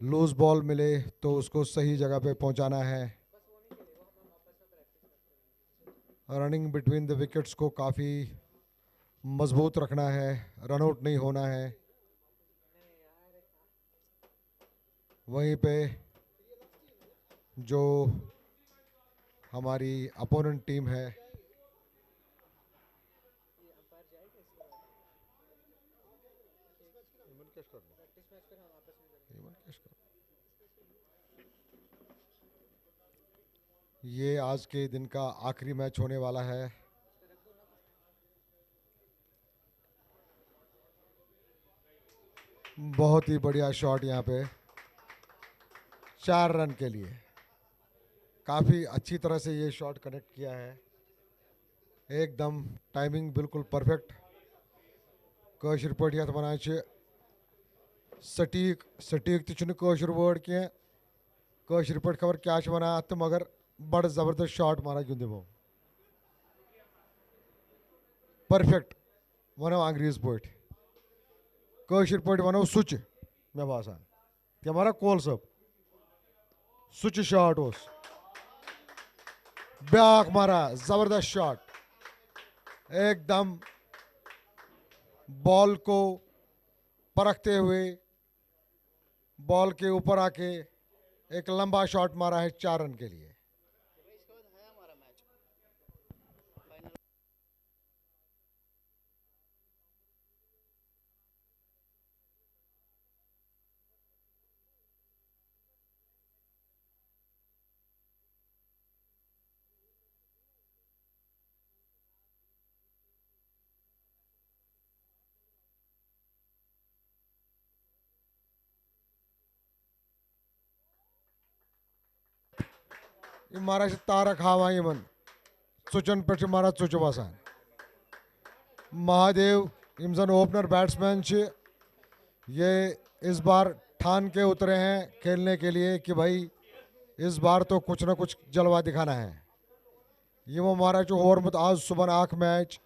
लूज बॉल मिले तो उसको सही जगह पे पहुंचाना है. रनिंग बिटवीन द विकेट्स को काफ़ी मजबूत रखना है, रनआउट नहीं होना है. वहीं पे जो हमारी अपोनेंट टीम है ये आज के दिन का आखिरी मैच होने वाला है. बहुत ही बढ़िया शॉट यहाँ पे 4 रन के लिए. काफ़ी अच्छी तरह से ये शॉट कनेक्ट किया है. एकदम टाइमिंग बिल्कुल परफेक्ट. कशर पटियात वनान सटीक सटीक तशर वर्ड कह कशर पे खबर क्या वन तो मगर बड़ जबरदस्त शॉट मारा गिंद वो परफेक्ट वनो अंग्रेज पे कशर पे वनो सुच मे बासान क्या मारा कोल सब सुच शॉट उस ब्याक मारा जबरदस्त शॉट एकदम बॉल को परखते हुए बॉल के ऊपर आके एक लंबा शॉट मारा है 4 रन के लिए। ये मारा तारक हावा इन चुचन पे मारा चुच बसान महादेव इन जन ओपनर बैट्समैन ये इस बार ठान के उतरे हैं खेलने के लिए कि भाई इस बार तो कुछ ना कुछ जलवा दिखाना है। ये वो मारा होरमुत आज सुबह आख मैच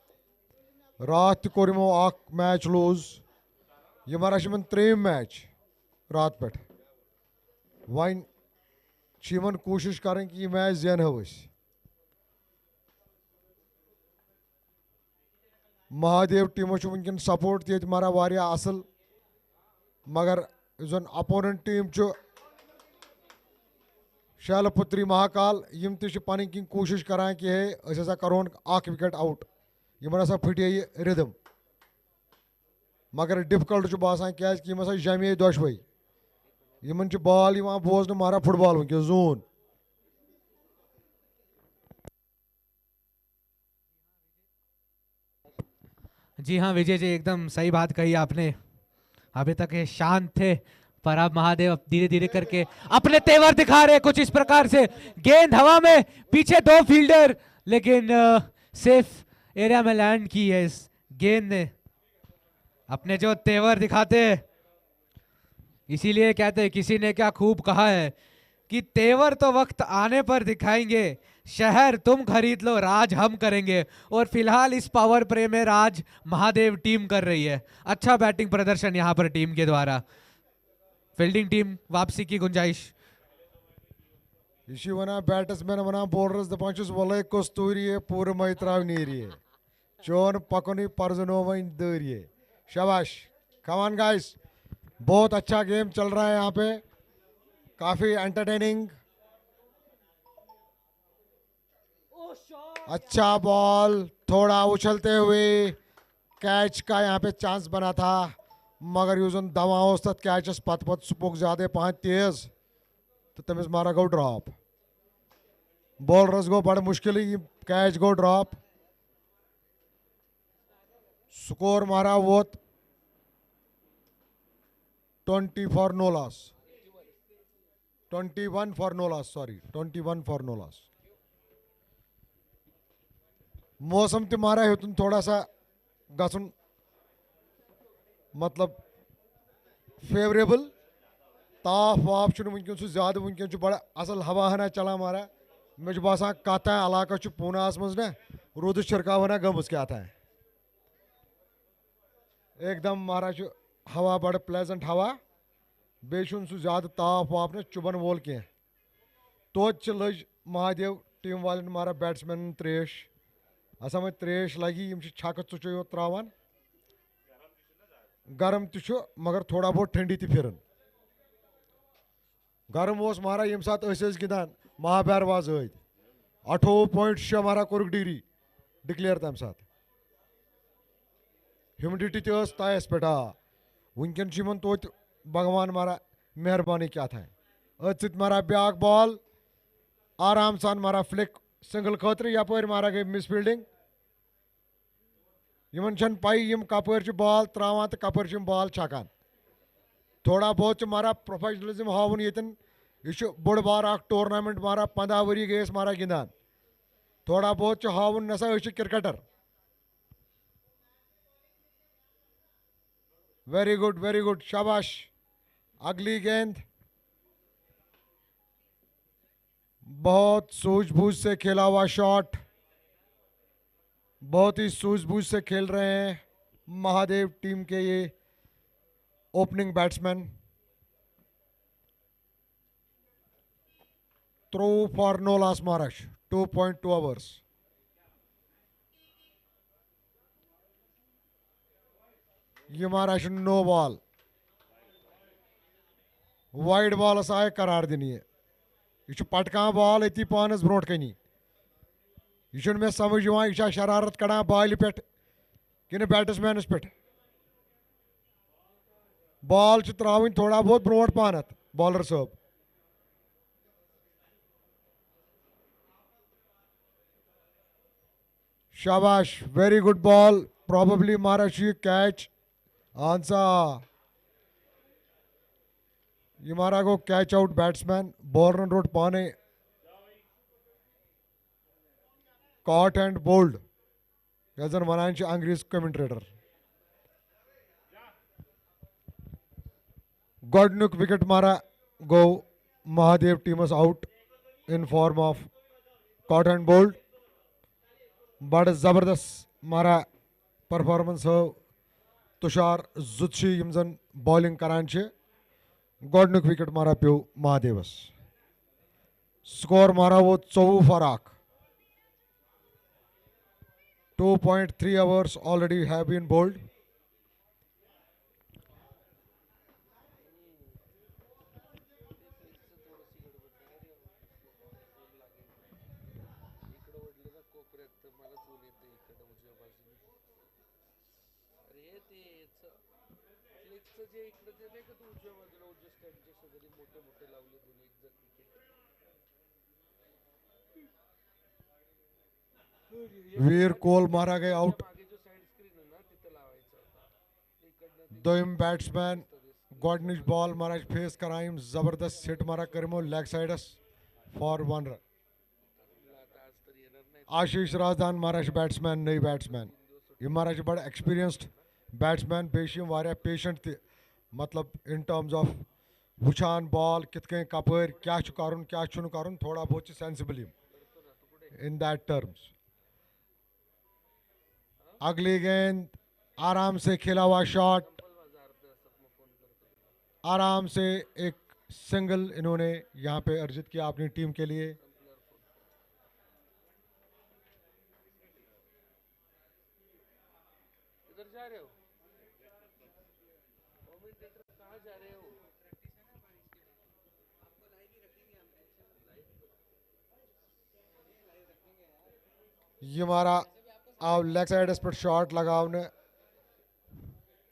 रात कोर यमो आख मैच लूज ये मारा त्रेम मैच रात पे वन कोशिश करें कि यह मैच जेनहो अस। महादेव टीमो वनकन सपोर्ट ये मारा वारिया असल मगर जन अपोनेंट टीम शैलपुत्री महाकाल यम पन किन कोशिश करान कि हे अस करोन अख विकेट आउट यमन हसा फटे यह रिदम मगर डिफिकल्ट बासान क्या जमे दोशवे यमन बॉल बोजन मारा फुटबॉल वनकस जोन। जी हाँ विजय जी, एकदम सही बात कही आपने। अभी तक ये शांत थे पर अब महादेव धीरे धीरे करके अपने तेवर दिखा रहे कुछ इस प्रकार से। गेंद हवा में, पीछे 2 फील्डर, लेकिन सेफ एरिया में लैंड की है इस गेंद ने। अपने जो तेवर दिखाते हैं, इसीलिए कहते हैं किसी ने क्या खूब कहा है कि तेवर तो वक्त आने पर दिखाएंगे, शहर तुम खरीद लो, राज हम करेंगे। और फिलहाल इस पावर प्ले में राज महादेव टीम कर रही है। अच्छा बैटिंग प्रदर्शन यहां पर टीम के द्वारा। फील्डिंग टीम वापसी की गुंजाइश। यह वन बैट्समैन वन बॉलरस दपान वल कस तूरिए पूरे मई त्राव नीरिए चोन पकुन परजनो वन दरिए। शाबाश, कमान गाइस, बहुत अच्छा गेम चल रहा है यहाँ पे, काफी एंटरटेनिंग। अच्छा बॉल थोड़ा उछलते हुए कैच का यहाँ पे चांस बना था मगर यूजन दवा तथ कैचस पत पत सह ज्यादा पहन तेज तो तमिस मारा गो ड्रॉप। बॉलरस गो बड़ मुश्किल कैच गो ड्रॉप। स्कोर मारा वोत 20 for no loss, 21 for no loss, sorry 21 for no loss. मौसम ते मारा हेतुन थोड़ा सा गसन मतलब फेवरेबल, ताफ वाफ वनकन ज्यादा वनकन बड़ा असल हवा हना चला मारा। मे बसान कत इलाका पूनास मज ना रुद छिड़काव हना गमस क्या था एकदम मारा हवा बड़ प्लेजेंट हवा बे ज्यादा ताफ वाफ ना चुबन वोल कह। तोत लज महादेव टीम वाले मारा बैट्समैन त्रेश असा में त्रेश लगी छक चुच यो त्रावान गरम तु मगर थोड़ा बहुत ठंडी ति फिरन। गरम ओस मारा यम सात गिंदान महाब्यार वाज 18.6 मारा कोर डिग्री डिक्लेयर तम सात। ह्यूमिडिटी तस तयस पे वनकन तोत भगवान मारा मेहरबानी क्या था। अत मारा ब्याक बॉल आराम सान मारा फ्लिक सिंगल खतर यपर मारा गई मिस फील्डिंग। इन पाई कपर बॉल त्रावान तो कपर बॉल छकान। थोड़ा बहुत मारा प्रोफेशनलिज्म हावन यन यह बोड़ बार टूर्नामेंट मारा 15 वरी गए मारा गिंदान। थोड़ा बहुत हावन नसा क्रिकेटर। वेरी गुड शाबाश अगली गेंद बहुत सूझबूझ से खेला हुआ शॉट, बहुत ही सूझबूझ से खेल रहे हैं महादेव टीम के ये opening batsman. Throw for no loss Maharashtra, 2.2 overs. ये Maharashtra no ball, wide ball आए करार दिन यह पटकान बॉल अति पानस ब्रोट कनी। यह मे समझ यह शरारत कड़ान बॉल पे कि बैट्समैनस पे। बॉल त्रावन थोड़ा बहुत ब्रोट पानत बॉलर साहब। शाबाश, very good ball, probably Maharashtra catch answer. ये मारा गो कैच आउट बैट्समैन, बॉलर रोड पाने कॉट एंड बोल्ड यजन वनान अंग्रेज कमेंटेटर। गोडनुक विकेट मारा गो महादेव टीमस out in form of caught and bowled. बड़ जबरदस्त मारा परफॉर्मेंस हो तुषार जुत्शी यम जन बॉलिंग करान छे। गोडनुक विकेट मारा प्यो महादेवस। स्कोर मारा वो 24 for 2.3 overs already have been bowled. वीर कोल मारा गया आउट। दोम बैट्समैन गोडनिच बॉल महाराज फेस कराइम जबरदस्त हिट मारा करमो लेग साइडस फॉर 1 रन। आशीष राजदान महाराज बैट्समैन नई बैट्समैन ये महाराज बड़ा एक्सपीरियंस्ड बैट्समैन बेशम वारिया पेशेंट ते मतलब इन टर्म्स ऑफ वुचान बॉल कित कं कपर क्या करुन क्या करुन थोड़ा बहुत सेंसिबल इन दैट टर्म्स। अगली गेंद आराम से खेला हुआ शॉट, आराम से एक सिंगल इन्होंने यहां पे अर्जित किया अपनी टीम के लिए। ये हमारा आप लेग साइड पर शॉट लगाने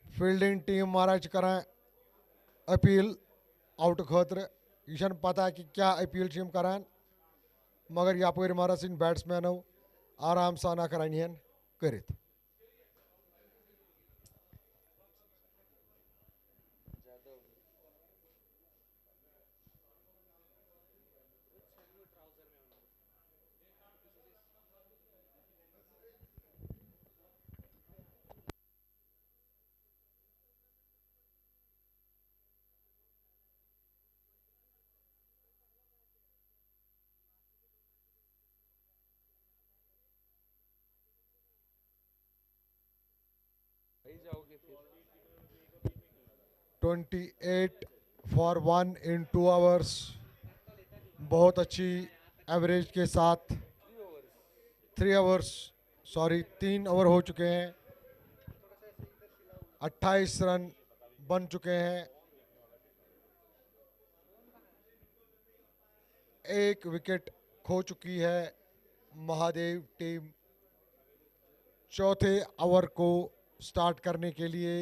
फील्डिंग टीम महाराज करान अपील आउट खतर। यह पता कि क्या अपील करान मगर यपर महाराज इन बैट्समैनो आराम साना करान कर। जाओगे फिर 28 फॉर 1 in 2 overs, बहुत अच्छी एवरेज के साथ 3 overs सॉरी 3 ओवर हो चुके हैं, 28 रन बन चुके हैं। एक विकेट खो चुकी है महादेव टीम। चौथे ओवर को स्टार्ट करने के लिए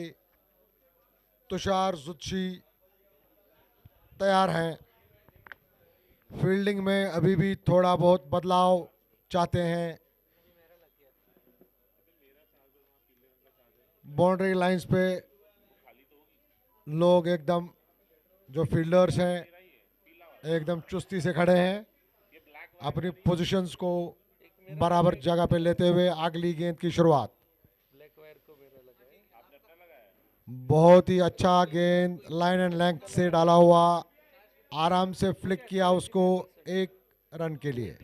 तुषार जुत्शी तैयार हैं। फील्डिंग में अभी भी थोड़ा बहुत बदलाव चाहते हैं। बाउंड्री लाइंस पे लोग एकदम जो फील्डर्स हैं एकदम चुस्ती से खड़े हैं, अपनी पोजीशंस को बराबर जगह पे लेते हुए अगली गेंद की शुरुआत। बहुत ही अच्छा गेंद लाइन एंड लेंथ से डाला हुआ, आराम से फ्लिक किया उसको 1 रन के लिए।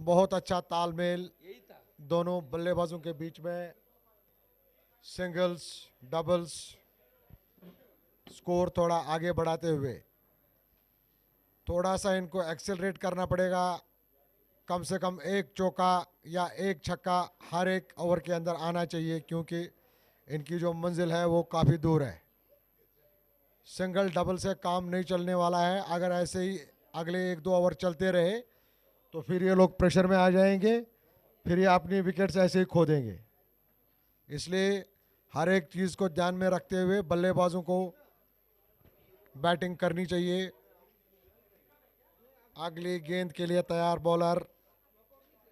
बहुत अच्छा तालमेल दोनों बल्लेबाजों के बीच में, सिंगल्स डबल्स, स्कोर थोड़ा आगे बढ़ाते हुए। थोड़ा सा इनको एक्सेलरेट करना पड़ेगा, कम से कम 1 चौका या 1 छक्का हर एक ओवर के अंदर आना चाहिए, क्योंकि इनकी जो मंजिल है वो काफ़ी दूर है। सिंगल डबल से काम नहीं चलने वाला है। अगर ऐसे ही अगले 1-2 ओवर चलते रहे तो फिर ये लोग प्रेशर में आ जाएंगे, फिर ये अपनी विकेट्स ऐसे ही खो देंगे। इसलिए हर एक चीज़ को ध्यान में रखते हुए बल्लेबाजों को बैटिंग करनी चाहिए। अगली गेंद के लिए तैयार बॉलर,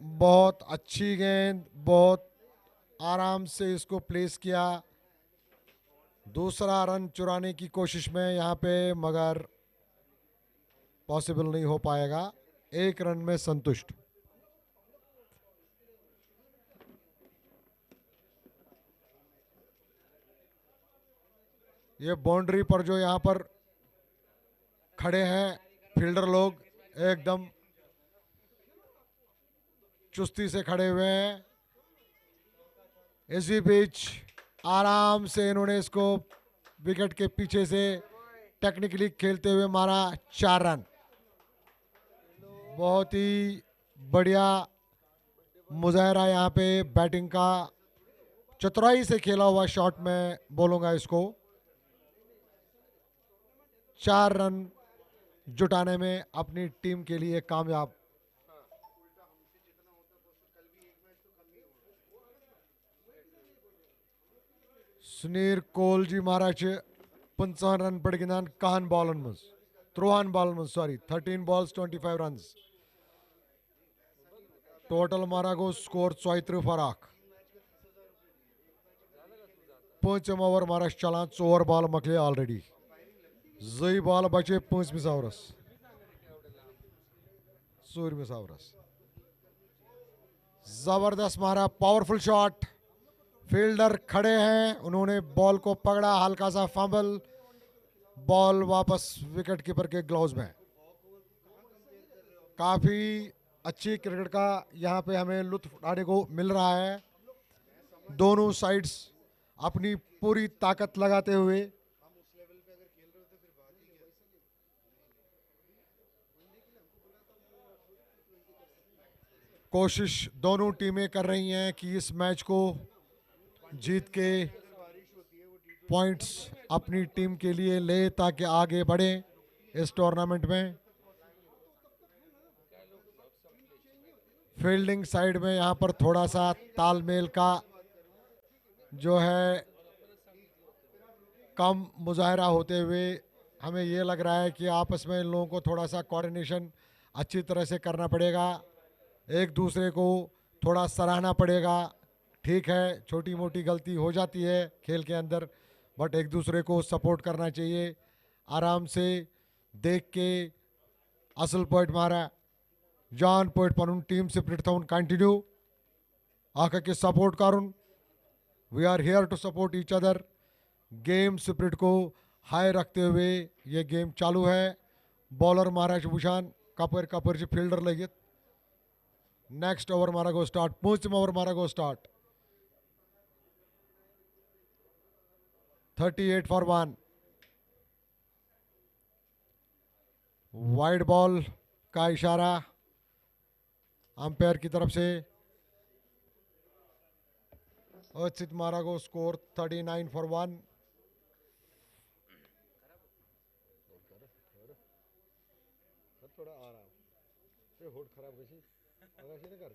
बहुत अच्छी गेंद, बहुत आराम से इसको प्लेस किया। दूसरा रन चुराने की कोशिश में यहाँ पे, मगर पॉसिबल नहीं हो पाएगा। 1 रन में संतुष्ट। ये बाउंड्री पर जो यहाँ पर खड़े हैं फील्डर लोग, एकदम चुस्ती से खड़े हुए हैं। इसी बीच आराम से इन्होंने इसको विकेट के पीछे से टेक्निकली खेलते हुए मारा 4 रन। बहुत ही बढ़िया मुजाहरा यहाँ पे बैटिंग का, चतुराई से खेला हुआ शॉट में बोलूँगा इसको। 4 रन जुटाने में अपनी टीम के लिए कामयाब। सुनीर कोल जी महाराज 55 रन पड़ गिंदान कहन बॉलन मज 13 बॉलन मज, सॉरी 13 balls 25 runs। टोटल मारा गो स्कोर 34 फराक। 5 ओवर मारा चलान 4 बॉल मकले ऑलरेडी। 2 बॉल बचे 5 ओवरस 4 ओवरस। जबरदस्त मारा, पावरफुल शॉट। फील्डर खड़े हैं, उन्होंने बॉल को पकड़ा, हल्का सा फंबल, बॉल वापस विकेट कीपर के ग्लव्स में। काफी अच्छी क्रिकेट का यहाँ पे हमें लुत्फ उठाने को मिल रहा है। दोनों साइड्स अपनी पूरी ताकत लगाते हुए कोशिश दोनों टीमें कर रही हैं कि इस मैच को जीत के पॉइंट्स अपनी टीम के लिए ले, ताकि आगे बढ़े इस टूर्नामेंट में। फील्डिंग साइड में यहाँ पर थोड़ा सा तालमेल का जो है कम मुजाहरा होते हुए हमें ये लग रहा है कि आपस में इन लोगों को थोड़ा सा कोऑर्डिनेशन अच्छी तरह से करना पड़ेगा, एक दूसरे को थोड़ा सराहना पड़ेगा। ठीक है, छोटी मोटी गलती हो जाती है खेल के अंदर, बट एक दूसरे को सपोर्ट करना चाहिए। आराम से देख के असल पॉइंट मारा जान पॉइंट पनुन टीम स्पिरिट था कंटिन्यू आका के सपोर्ट करुन। We are here to support each other. Game spirit को हाई रखते हुए ये गेम चालू है। बॉलर महाराज भूषण कपर कपर फील्डर लगित। नेक्स्ट ओवर मारा गो स्टार्ट, 5 ओवर मारा गो स्टार्ट। 38 for 1। वाइड बॉल का इशारा अंपायर की तरफ से। अर्चित मारा गो स्कोर 39 for 1। थोड़ा आराम होट खराब कैसी नहीं कर।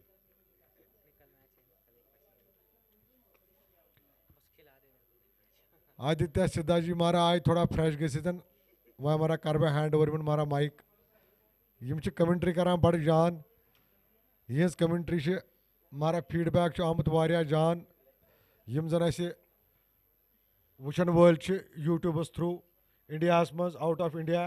आदित्य सिद्धा जी मारा आज थोड़ा फ्रेश गन वह हमारा कर हैंड ओवर में मारा माइक यम कमेंट्री करान बड़ जान। यहज कमेंट्री से मारा फीडबैक आमुत वारिया जान यम जन असे वुचन वल यूट्यूबस थ्रू इंडिया मज आउट ऑफ इंडिया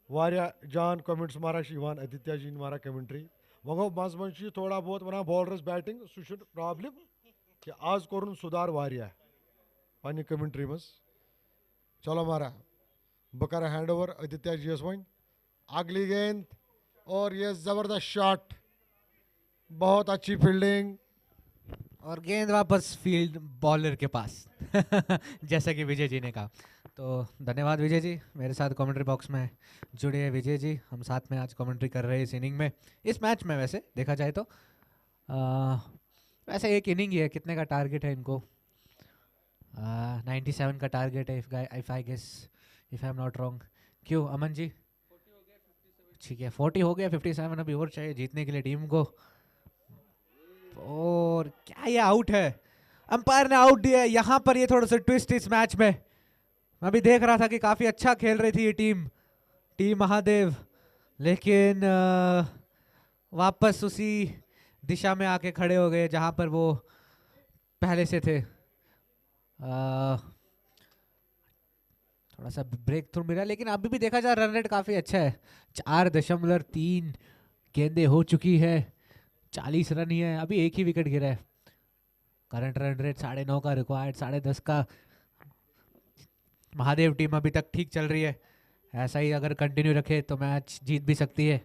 वारिया जान कमेंट्स मारा आदित्य जी मारा कमेंट्री वो गो मज थोड़ा बहुत वन बॉलरस बैटिंग सह प्रॉब्लम कि आज कोर सुधार वारिया। पानी कमेंट्री मस चलो हमारा बकर हैंड ओवर आदित्य जीएस वन अगली गेंद और ये जबरदस्त शॉट बहुत अच्छी फील्डिंग और गेंद वापस फील्ड बॉलर के पास जैसा कि विजय जी ने कहा। तो धन्यवाद विजय जी, मेरे साथ कमेंट्री बॉक्स में जुड़े हैं विजय जी, हम साथ में आज कमेंट्री कर रहे हैं इस इनिंग में, इस मैच में। वैसे देखा जाए तो वैसे एक इनिंग ही है, कितने का टारगेट है इनको? 97 का टारगेट है, if I guess, if I am not wrong. क्यों अमन जी? ठीक है, 40 हो गया, 57 अभी और चाहिए जीतने के लिए टीम को। और क्या ये आउट है? अंपायर ने आउट दिया है यहाँ पर। ये थोड़ा सा ट्विस्ट इस मैच में, मैं अभी देख रहा था कि काफी अच्छा खेल रही थी ये टीम महादेव, लेकिन वापस उसी दिशा में आके खड़े हो गए जहां पर वो पहले से थे। थोड़ा सा ब्रेक थ्रू मिला, लेकिन अभी भी देखा जाए रन रेट काफी अच्छा है। 4.3 गेंदें हो चुकी है, 40 रन ही है, अभी एक ही विकेट गिरा है। करंट रन रेट 9.5 का, रिक्वायर्ड 10.5 का। महादेव टीम अभी तक ठीक चल रही है, ऐसा ही अगर कंटिन्यू रखे तो मैच जीत भी सकती है।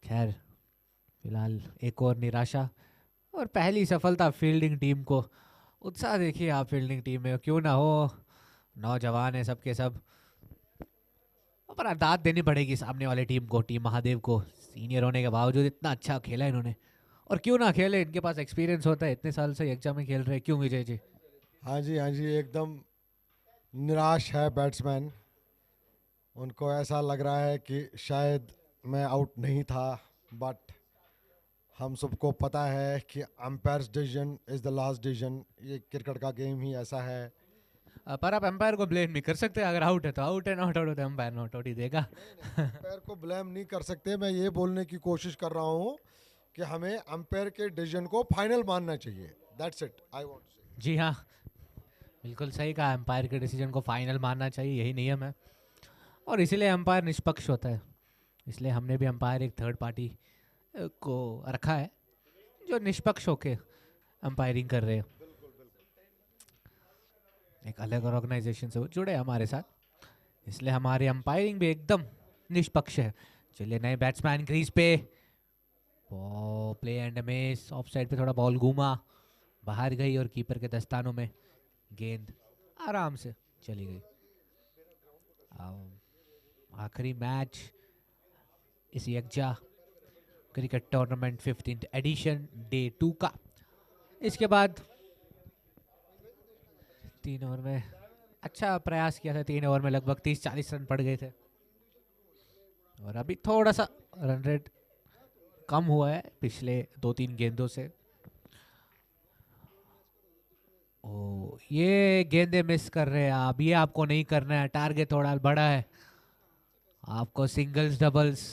खैर फिलहाल एक और निराशा और पहली सफलता फील्डिंग टीम को। उत्साह देखिए आप फील्डिंग टीम में, क्यों ना हो, नौजवान है सबके सब, पर दाद देनी पड़ेगी सामने वाली टीम को, टीम महादेव को। सीनियर होने के बावजूद इतना अच्छा खेला इन्होंने, और क्यों ना खेले, इनके पास एक्सपीरियंस होता है, इतने साल से यक्षा में खेल रहे हैं। क्यों विजय जी? हाँ जी एकदम निराश है बैट्समैन। उनको ऐसा लग रहा है कि शायद मैं आउट नहीं था, बट हम सबको पता है कि umpires decision is the last decision. ये क्रिकेट का गेम ही ऐसा है। पर आप एम्पायर को ब्लेम नहीं कर सकते, अगर आउट है तो आउट है, नॉट आउट है तो एम्पायर नॉट आउट ही देगा। अंपायर को ब्लेम नहीं कर सकते। मैं ये बोलने की कोशिश कर रहा हूँ कि हमें अंपायर के डिसीजन को फाइनल मानना चाहिए। That's it I want to say. जी हाँ, बिल्कुल सही कहा, एम्पायर के डिसीजन को फाइनल मानना चाहिए, यही नियम है, और इसीलिए एम्पायर निष्पक्ष होता है। इसलिए हमने भी एम्पायर एक थर्ड पार्टी को रखा है जो निष्पक्ष होके एम्पायरिंग कर रहे हैं, एक अलग ऑर्गेनाइजेशन से वो जुड़े हमारे साथ, इसलिए हमारी एम्पायरिंग भी एकदम निष्पक्ष है। चलिए नए बैट्समैन क्रीज पे, play and miss, of side पे थोड़ा बॉल घूमा, बाहर गई और कीपर के दस्तानों में गेंद आराम से चली गई। आखिरी मैच इस यज्ञा cricket tournament 15th edition day 2 का। इसके बाद 3 ओवर में अच्छा प्रयास किया था, 3 ओवर में लगभग 30-40 रन पड़ गए थे, और अभी थोड़ा सा रन रेट कम हुआ है पिछले 2-3 गेंदों से। ओ ये गेंदे मिस कर रहे हैं आप, ये आपको नहीं करना है, टारगेट थोड़ा बड़ा है, आपको सिंगल्स डबल्स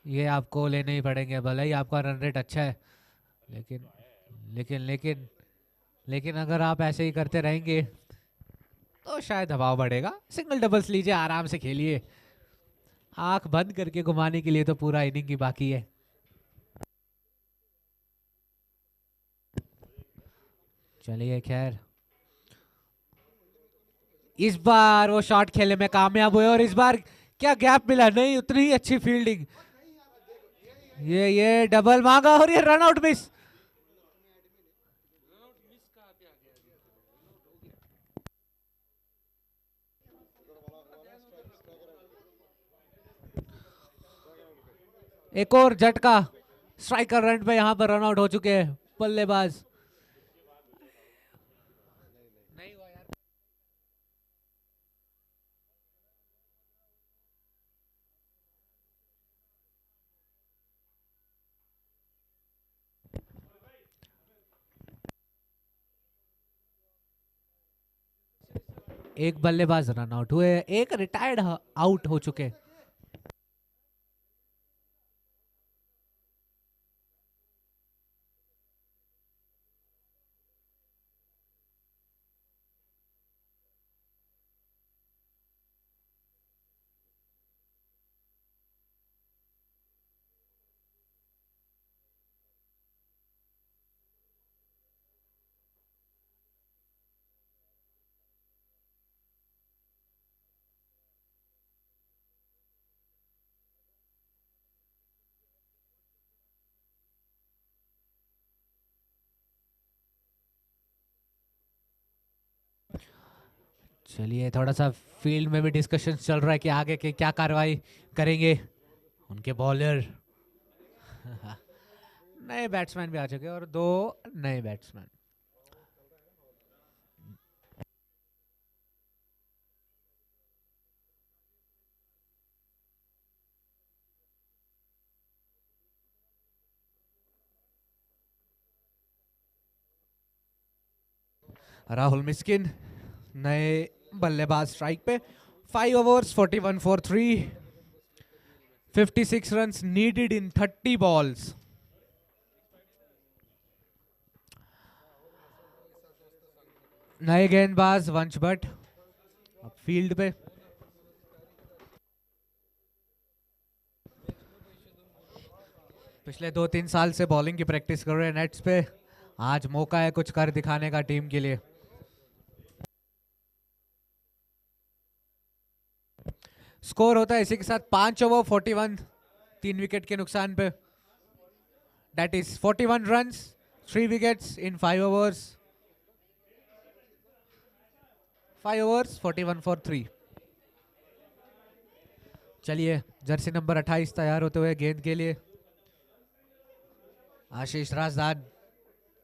ये आपको लेने ही पड़ेंगे, भले ही आपका रन रेट अच्छा है, लेकिन लेकिन लेकिन लेकिन अगर आप ऐसे ही करते रहेंगे तो शायद दबाव बढ़ेगा। सिंगल डबल्स लीजिए, आराम से खेलिए, आंख बंद करके घुमाने के लिए तो पूरा इनिंग की बाकी है। चलिए खैर, इस बार वो शॉट खेलने में कामयाब हुए, और इस बार क्या गैप मिला, नहीं उतनी ही अच्छी फील्डिंग, ये डबल मांगा और ये रन आउट मिस। एक और झटका, स्ट्राइकर रन पे यहां पर रन आउट हो चुके हैं बल्लेबाज। नहीं हुआ यार, एक बल्लेबाज रन आउट हुए, एक रिटायर्ड आउट हो चुके। चलिए थोड़ा सा फील्ड में भी डिस्कशन चल रहा है कि आगे के क्या कार्रवाई करेंगे उनके बॉलर। नए बैट्समैन भी आ चुके हैं और दो नए बैट्समैन। राहुल मिस्किन नए बल्लेबाज स्ट्राइक पे। 5 overs 41 for 3, 56 runs needed in 30 balls. नए गेंदबाज वंश भट्ट अब फील्ड पे। पिछले 2-3 साल से बॉलिंग की प्रैक्टिस कर रहे हैं नेट्स पे। आज मौका है कुछ कर दिखाने का टीम के लिए। स्कोर होता है इसी के साथ 5 ओवर 41, 3 विकेट के नुकसान पे। That is 41 runs 3 wickets in 5 overs. 5 overs 41 for 3। चलिए जर्सी नंबर 28 तैयार होते हुए गेंद के लिए। आशीष राजदान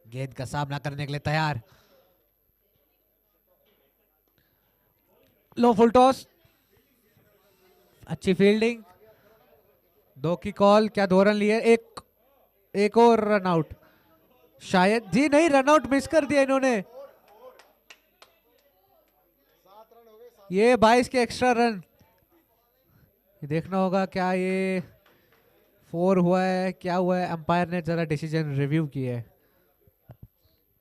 गेंद का सामना करने के लिए तैयार। लो फुल टॉस, अच्छी फील्डिंग, 2 की कॉल। क्या 2 रन लिए? एक और रन आउट शायद। जी नहीं, रन आउट मिस कर दिया इन्होंने। ये 22 के एक्स्ट्रा रन। देखना होगा क्या ये 4 हुआ है, क्या हुआ है। अंपायर ने जरा डिसीजन रिव्यू किया है,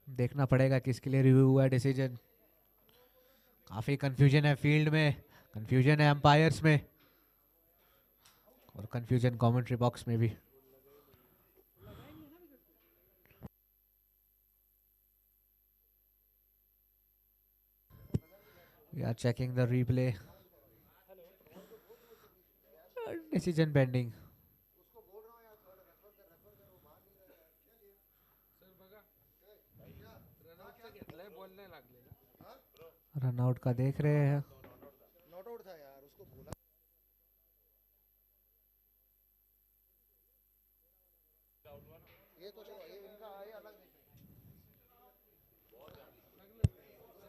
देखना पड़ेगा किसके लिए रिव्यू हुआ है डिसीजन। काफी कंफ्यूजन है फील्ड में, कंफ्यूजन है अंपायर्स में और कंफ्यूजन कमेंट्री बॉक्स में भी। We are checking the replay. Decision pending. Run out का देख रहे हैं।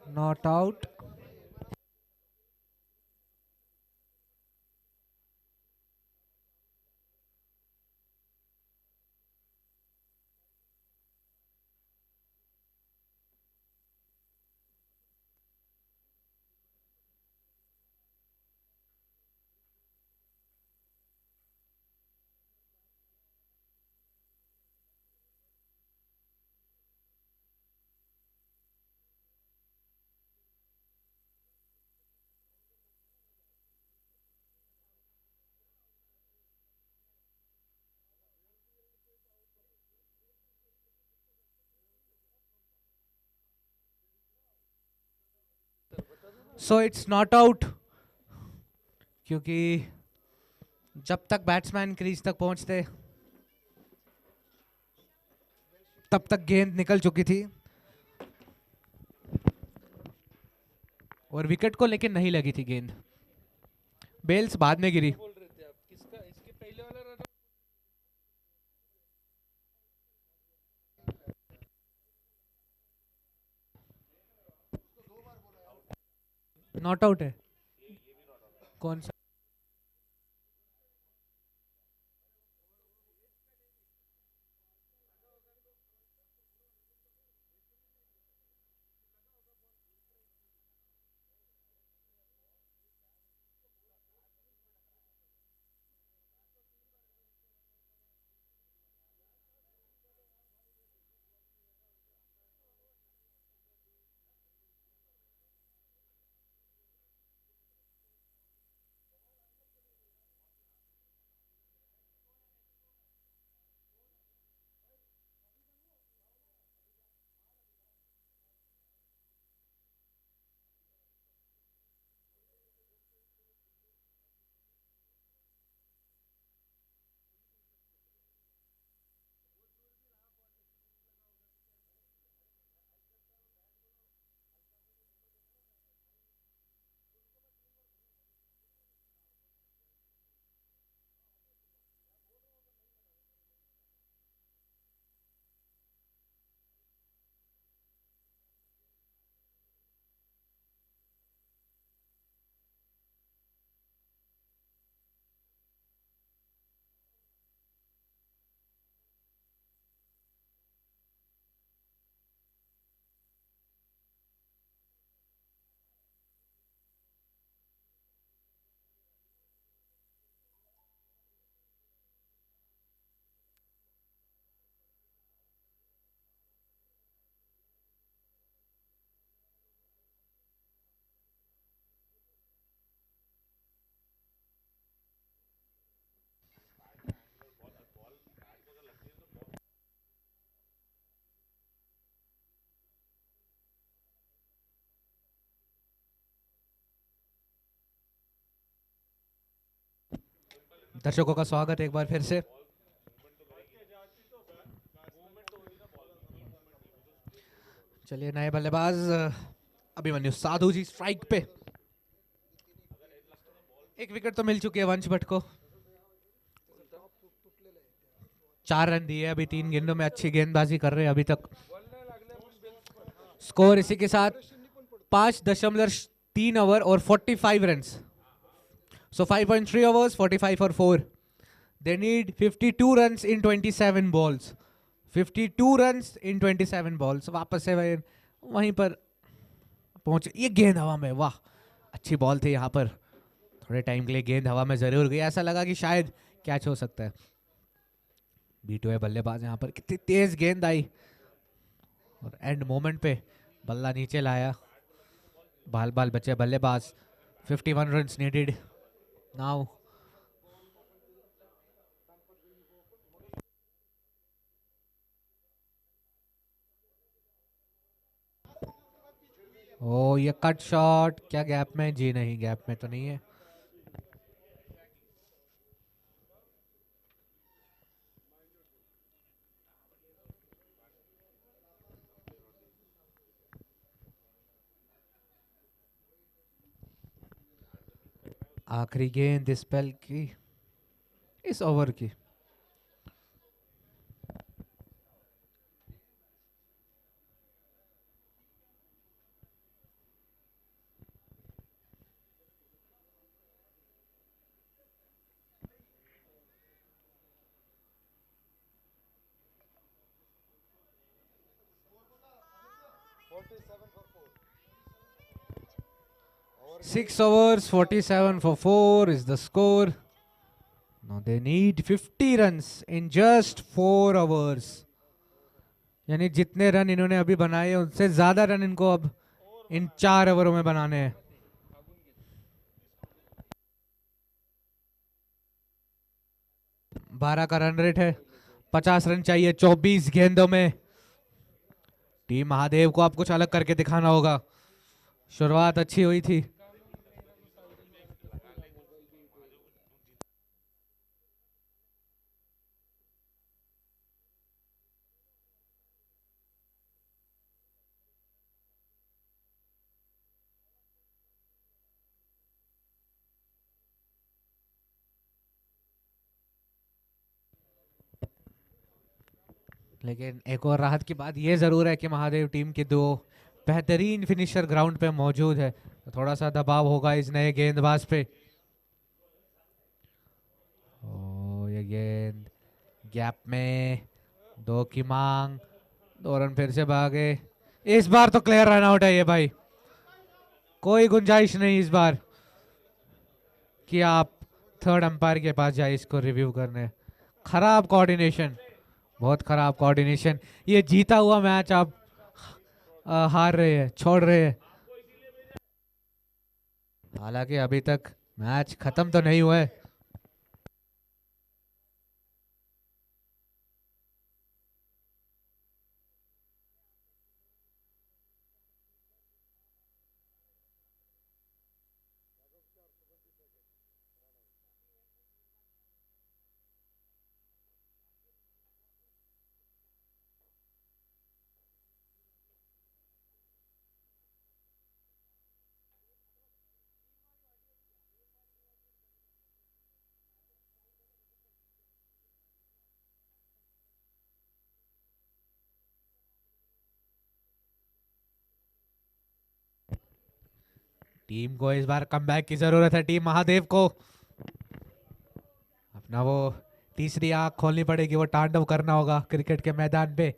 Not out. So it's not out, क्योंकि जब तक बैट्समैन क्रीज तक पहुंचते तब तक गेंद निकल चुकी थी और विकेट को लेकिन नहीं लगी थी गेंद। बेल्स बाद में गिरी। नॉट आउट है कौन सा? दर्शकों का स्वागत है एक बार फिर से। चलिए नए बल्लेबाज अभिमन्यु साधु जी स्ट्राइक पे। एक विकेट तो मिल चुकी है वंश भट्ट को। 4 रन दिए अभी 3 गेंदों में, अच्छी गेंदबाजी कर रहे हैं अभी तक। स्कोर इसी के साथ 5.3 ओवर और 45 run. So 5.3 overs, 45 for 4. They need 52 runs in 27 balls. 52 runs in 27 balls. वापस से वहीं पर पहुंचे। ये गेंद हवा में, वाह अच्छी बॉल थी यहाँ पर। थोड़े टाइम के लिए गेंद हवा में जरूर गई, ऐसा लगा कि शायद कैच हो सकता है। बीटू है बल्लेबाज यहाँ पर, कितनी तेज गेंद आई और एंड मोमेंट पे बल्ला नीचे लाया। बाल बाल बचे बल्लेबाज। 51 runs needed now. ओ ये कट शॉट, क्या गैप में? जी नहीं, गैप में तो नहीं है। आखिरी गेंद इस स्पेल की, इस ओवर की। Six overs, 47 for 4 is the score. Now they need 50 runs in just 4 overs. यानी जितने रन इन्होंने अभी बनाए उनसे ज्यादा रन इनको अब इन 4 ओवरों में बनाने हैं। बारह का रन रेट है, 50 रन चाहिए 24 गेंदों में। टीम महादेव को आप कुछ अलग करके दिखाना होगा। शुरुआत अच्छी हुई थी। लेकिन एक और राहत की बात यह जरूर है कि महादेव टीम के 2 बेहतरीन फिनिशर ग्राउंड पे मौजूद है, तो थोड़ा सा दबाव होगा इस नए गेंदबाज पे। ओ ये गेंद गैप में, 2 की मांग, 2 रन फिर से भागे। इस बार तो क्लियर रन आउट है ये भाई, कोई गुंजाइश नहीं इस बार कि आप थर्ड अंपायर के पास जाए इसको रिव्यू करने। खराब कोऑर्डिनेशन, बहुत खराब कोऑर्डिनेशन। ये जीता हुआ मैच आप हार रहे हैं, छोड़ रहे हैं। हालांकि अभी तक मैच खत्म तो नहीं हुआ है। टीम को इस बार कमबैक की जरूरत है, टीम महादेव को अपना वो तीसरी आंख खोलनी पड़ेगी, वो तांडव करना होगा क्रिकेट के मैदान पे।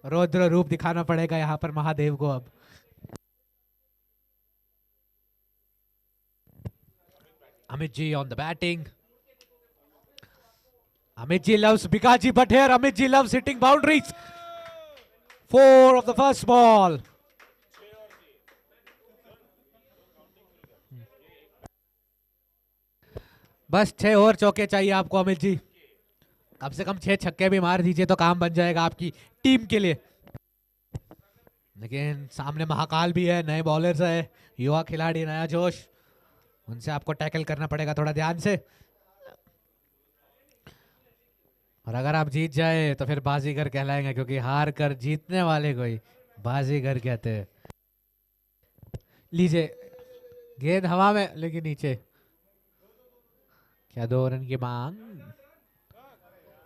रौद्र रूप दिखाना पड़ेगा यहाँ पर महादेव को अब। Amit ji on the batting. Amit ji loves Bikaji, but here Amit ji loves hitting boundaries. 4 of the first ball. बस 6 और चौके चाहिए आपको अमित जी, कम से कम 6 छक्के भी मार दीजिए तो काम बन जाएगा आपकी टीम के लिए। लेकिन सामने महाकाल भी है, नए बॉलर्स है, युवा खिलाड़ी, नया जोश, उनसे आपको टैकल करना पड़ेगा थोड़ा ध्यान से। और अगर आप जीत जाए तो फिर बाजीगर कहलाएंगे, क्योंकि हार कर जीतने वाले को ही बाजीगर कहते हैं। लीजिए गेंद हवा में लेकिन नीचे, क्या 2 रन की मांग,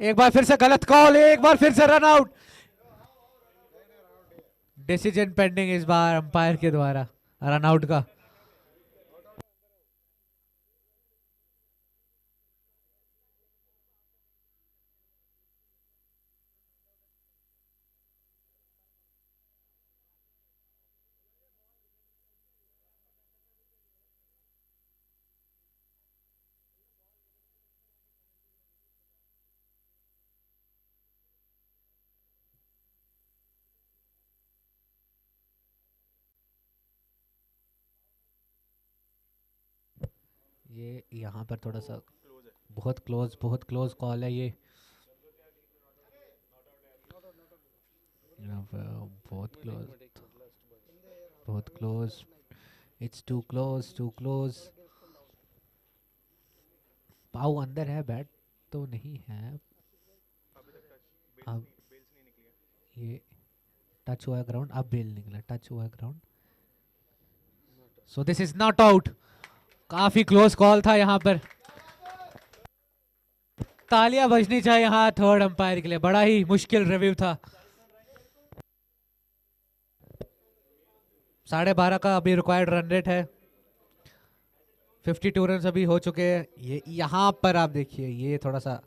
एक बार फिर से गलत कॉल, एक बार फिर से रन आउट। डिसीजन पेंडिंग इस बार अंपायर के द्वारा रन आउट का। ये यहाँ पर थोड़ा सा बहुत क्लोज कॉल है ये, यहाँ पर बहुत क्लोज, इट्स टू क्लोज। पाऊ अंदर है, बैट तो नहीं है। अब ये टच हुआ है ग्राउंड, अब बेल निकला, टच हुआ है ground, so this is not out. काफी क्लोज कॉल था यहाँ पर, तालियां बजनी चाहिए यहाँ थर्ड अंपायर के लिए, बड़ा ही मुश्किल रिव्यू था। 12.5 का अभी रिक्वायर्ड रन रेट है, 52 रन अभी हो चुके हैं। ये यहाँ पर आप देखिए, ये थोड़ा सा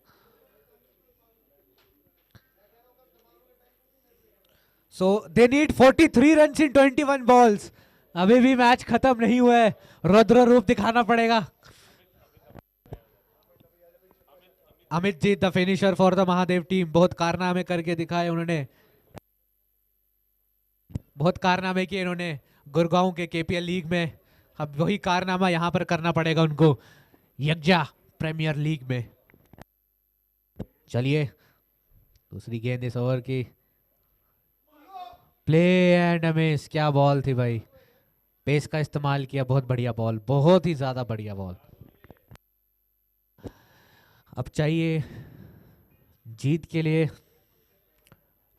so they need 43 run in 21 balls. अभी भी मैच खत्म नहीं हुआ है, रुद्र रूप दिखाना पड़ेगा। Amit ji the finisher for the Mahadev team, बहुत कारनामे करके दिखाए उन्होंने, बहुत कारनामे किए इन्होंने गुड़गांव के केपीएल लीग में। अब वही कारनामा यहां पर करना पड़ेगा उनको यज्ञा प्रीमियर लीग में। चलिए दूसरी गेंद इस ओवर की, प्ले एंड मिस, क्या बॉल थी भाई, पेस का इस्तेमाल किया, बहुत बढ़िया बॉल, बहुत ही ज्यादा बढ़िया बॉल। अब चाहिए जीत के लिए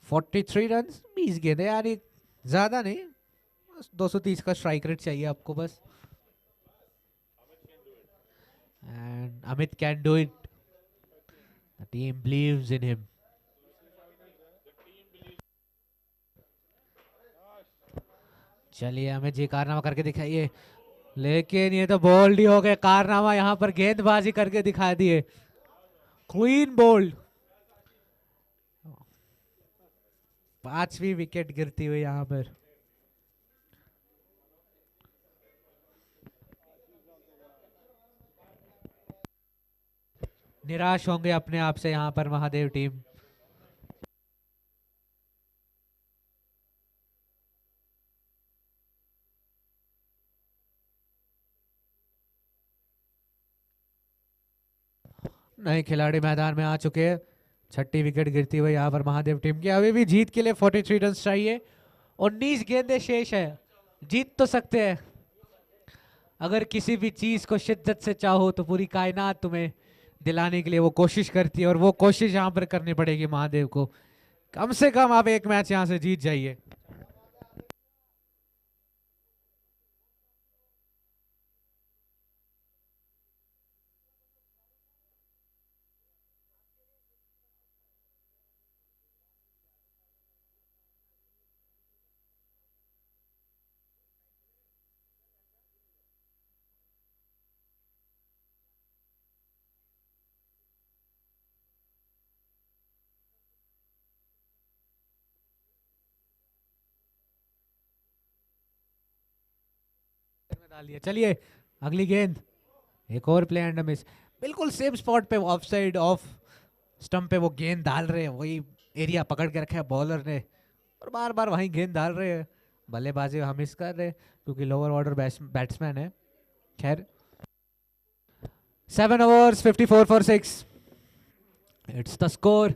43 रन, 20 गेंदें, यानी ज्यादा नहीं, 230 का स्ट्राइक रेट चाहिए आपको बस। And Amit can do it, the team believes in him. चलिए अमित जी कारनामा करके दिखाइए, लेकिन ये तो बोल्ड ही हो गए, कारनामा यहां पर गेंदबाजी करके दिखा दिए, क्लीन बोल्ड। 5वीं विकेट गिरती हुई यहां पर। निराश होंगे अपने आप से यहां पर महादेव टीम। नए खिलाड़ी मैदान में आ चुके हैं, 6ठी विकेट गिरती हुई यहाँ पर महादेव टीम की। अभी भी जीत के लिए 43 रन चाहिए, 19 गेंदें शेष है, जीत तो सकते हैं। अगर किसी भी चीज को शिद्दत से चाहो तो पूरी कायनात तुम्हें दिलाने के लिए वो कोशिश करती है, और वो कोशिश यहाँ पर करनी पड़ेगी महादेव को। कम से कम आप एक मैच यहाँ से जीत जाइए। में डाल दिया। चलिए अगली गेंद, एक और प्ले एंड मिस, बिल्कुल सेम स्पॉट पे ऑफ साइड ऑफ स्टंप पे वो गेंद डाल रहे हैं, वही एरिया पकड़ के रखा है बॉलर ने, और बार बार वहीं गेंद डाल रहे हैं। बल्लेबाजी हम मिस कर रहे हैं क्योंकि लोअर ऑर्डर बैट्समैन है। खैर 7 overs 54 for 6. It's the score.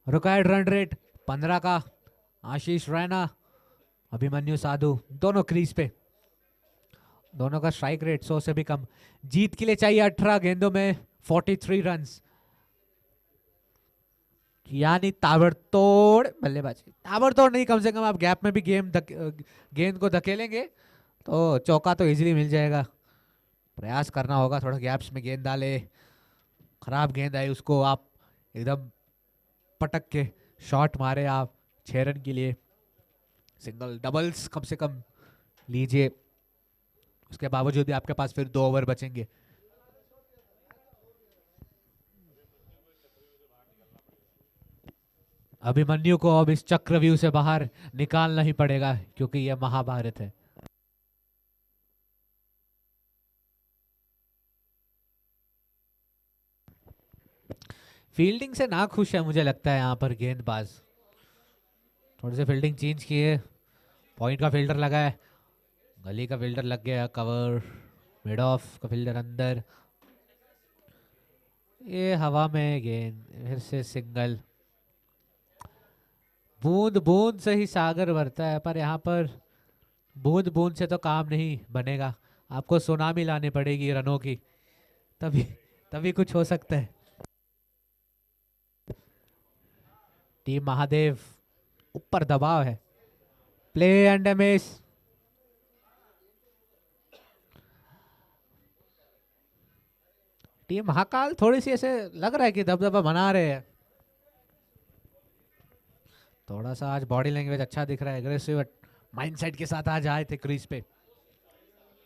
Required run rate 15 का। आशीष रैना, अभिमन्यु साधु दोनों क्रीज पे। दोनों का स्ट्राइक रेट 100 से भी कम। जीत के लिए चाहिए 18 गेंदों में 43 रन्स, यानी ताबड़तोड़ बल्लेबाजी। ताबड़तोड़ नहीं, कम से कम आप गैप में भी गेंद को धकेलेंगे तो चौका तो इजीली मिल जाएगा। प्रयास करना होगा, थोड़ा गैप्स में गेंद डाले। खराब गेंद आई, उसको आप एकदम पटक के शॉट मारे आप 6 रन के लिए। सिंगल डबल्स कम से कम लीजिए, उसके बावजूद भी आपके पास फिर 2 ओवर बचेंगे। अभिमन्यु को अब इस चक्रव्यूह से बाहर निकालना ही पड़ेगा, क्योंकि यह महाभारत है। फील्डिंग से ना खुश है मुझे लगता है यहाँ पर गेंदबाज। थोड़ी सी फील्डिंग चेंज की है। पॉइंट का फील्डर लगा है, गली का फील्डर लग गया, कवर मिड ऑफ का फील्डर अंदर। ये हवा में गेंद, फिर से सिंगल। बूंद बूंद से ही सागर भरता है, पर यहाँ पर बूंद बूंद से तो काम नहीं बनेगा। आपको सुनामी लानी पड़ेगी रनों की, तभी तभी कुछ हो सकता है। टीम महादेव ऊपर दबाव है। Play and miss. Team Mahakal थोड़ी सी ऐसे लग रहा है कि दबदबा बना रहे हैं। थोड़ा सा आज बॉडी लैंग्वेज अच्छा दिख रहा है, एग्रेसिव माइंडसेट के साथ आज आए थे क्रीज पे।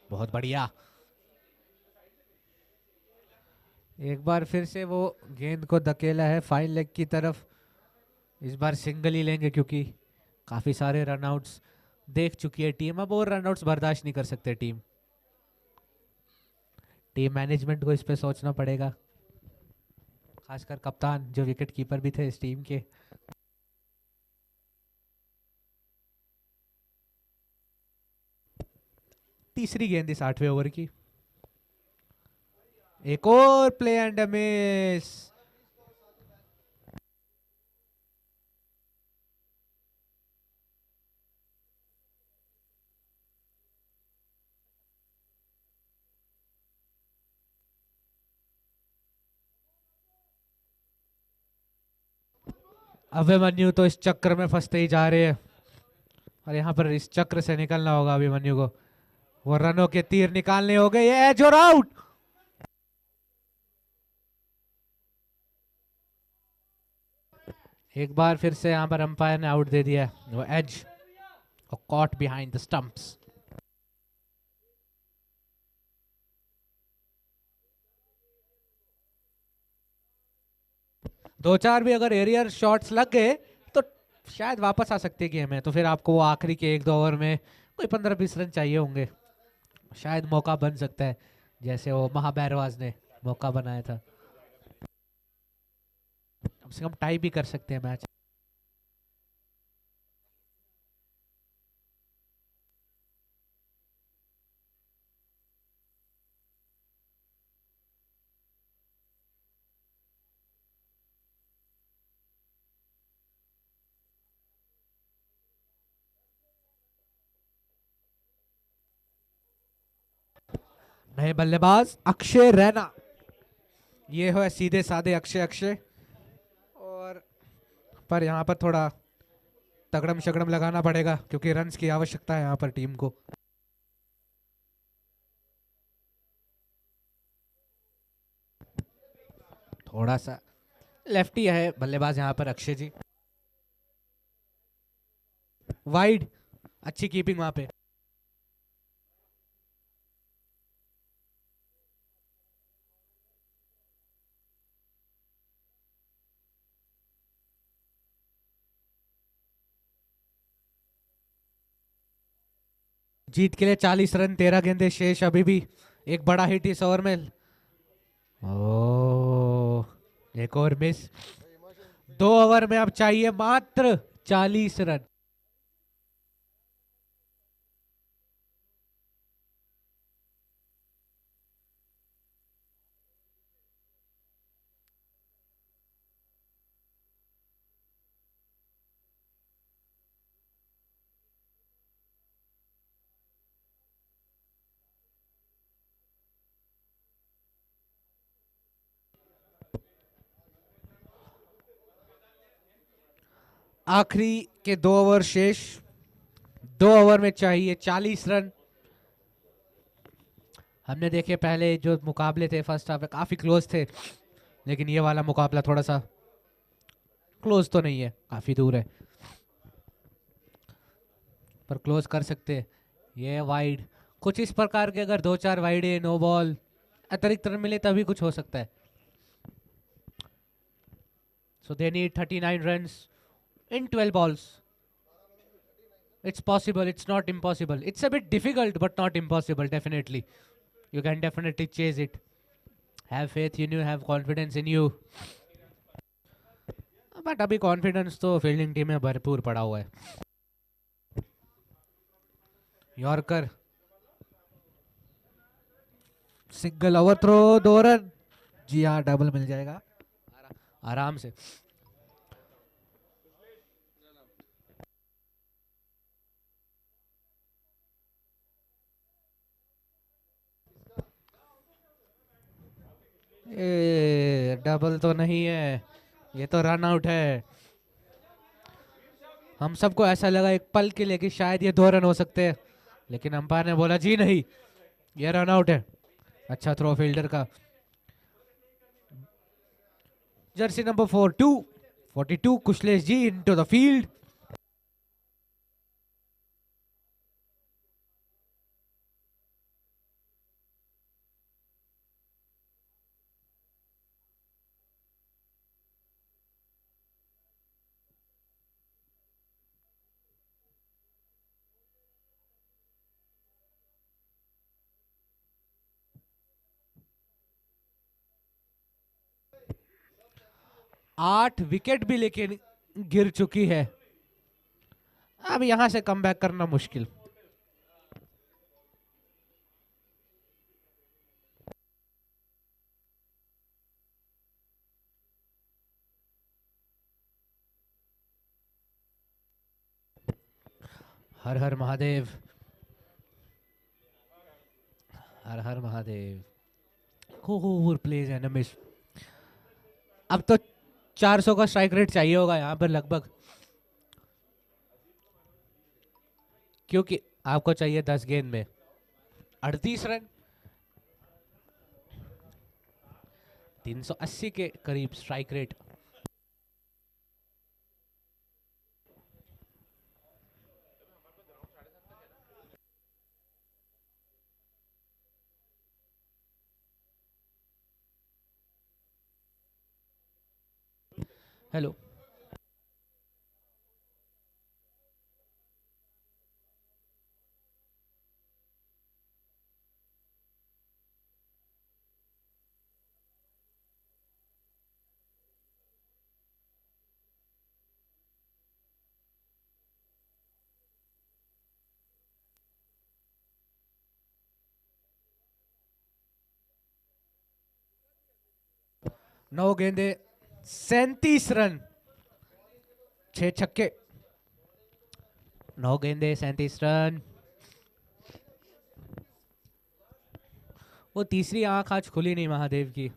बहुत बढ़िया। एक बार फिर से वो गेंद को धकेला है फाइन लेग की तरफ। इस बार सिंगल ही लेंगे, क्योंकि काफी सारे रनआउट्स देख चुकी है टीम। अब और रनआउट्स बर्दाश्त नहीं कर सकते टीम मैनेजमेंट को इस पे सोचना पड़ेगा, खासकर कप्तान जो विकेट कीपर भी थे इस टीम के। तीसरी गेंद इस 8वें ओवर की। एक और प्ले एंड मिस। अभिमन्यु तो इस चक्र में फंसते ही जा रहे हैं, और यहाँ पर इस चक्र से निकलना होगा अभिमन्यु को। वो रनों के तीर निकालने हो गए। ये एज और आउट। एक बार फिर से यहाँ पर अंपायर ने आउट दे दिया। वो एज और कॉट बिहाइंड द स्टंप्स। दो चार भी अगर एरियर शॉट्स लग गए तो शायद वापस आ सकती है गेम में। तो फिर आपको वो आखिरी के 1-2 ओवर में कोई 15-20 रन चाहिए होंगे, शायद मौका बन सकता है, जैसे वो महाभैरवाज ने मौका बनाया था। कम से कम टाई भी कर सकते हैं मैच। नए बल्लेबाज अक्षय रैना। ये हो सीधे साधे अक्षय। और पर यहाँ पर थोड़ा तगड़म शगड़म लगाना पड़ेगा, क्योंकि रन्स की आवश्यकता है यहाँ पर टीम को। थोड़ा सा लेफ्टी है बल्लेबाज यहाँ पर अक्षय जी। वाइड, अच्छी कीपिंग वहां पे। जीत के लिए 40 रन, 13 गेंदे शेष अभी भी। एक बड़ा हिट इस ओवर में। ओ, एक और मिस। 2 ओवर में अब चाहिए मात्र 40 रन। आखिरी के 2 ओवर शेष, 2 ओवर में चाहिए 40 रन। हमने देखे पहले जो मुकाबले थे फर्स्ट हाफ में काफी क्लोज थे, लेकिन ये वाला मुकाबला थोड़ा सा क्लोज तो नहीं है, काफी दूर है, पर क्लोज कर सकते हैं। ये वाइड, कुछ इस प्रकार के अगर 2-4 वाइड है, नो बॉल, अतिरिक्त रन मिले तभी कुछ हो सकता है। So they need 39 runs in 12 balls. It's possible, it's not impossible. It's a bit difficult but not impossible, definitely. You can definitely chase it. Have faith in you, have confidence in you. But अभी confidence तो fielding team में भरपूर पड़ा हुआ है। Yorker, single, over throw, 2 run. जी हाँ, double मिल जाएगा आराम से। डबल तो नहीं है, ये तो रन आउट है। हम सबको ऐसा लगा एक पल के लिए कि शायद ये 2 रन हो सकते हैं, लेकिन अंपायर ने बोला जी नहीं, ये रन आउट है। अच्छा थ्रो फील्डर का। Jersey number 42 Kushlesh ji into the field. आठ विकेट भी लेकिन गिर चुकी है, अब यहां से कमबैक करना मुश्किल। हर हर महादेव, हर हर महादेव। कोहूर प्लेज एंड मिस। अब तो 400 का स्ट्राइक रेट चाहिए होगा यहाँ पर लगभग, क्योंकि आपको चाहिए 10 गेंद में 38 रन। 380 के करीब स्ट्राइक रेट। हेलो, नौ गेंदे 37 रन, 6 छक्के। 9 गेंदे 37 रन। वो तीसरी आंख आज खुली नहीं महादेव की,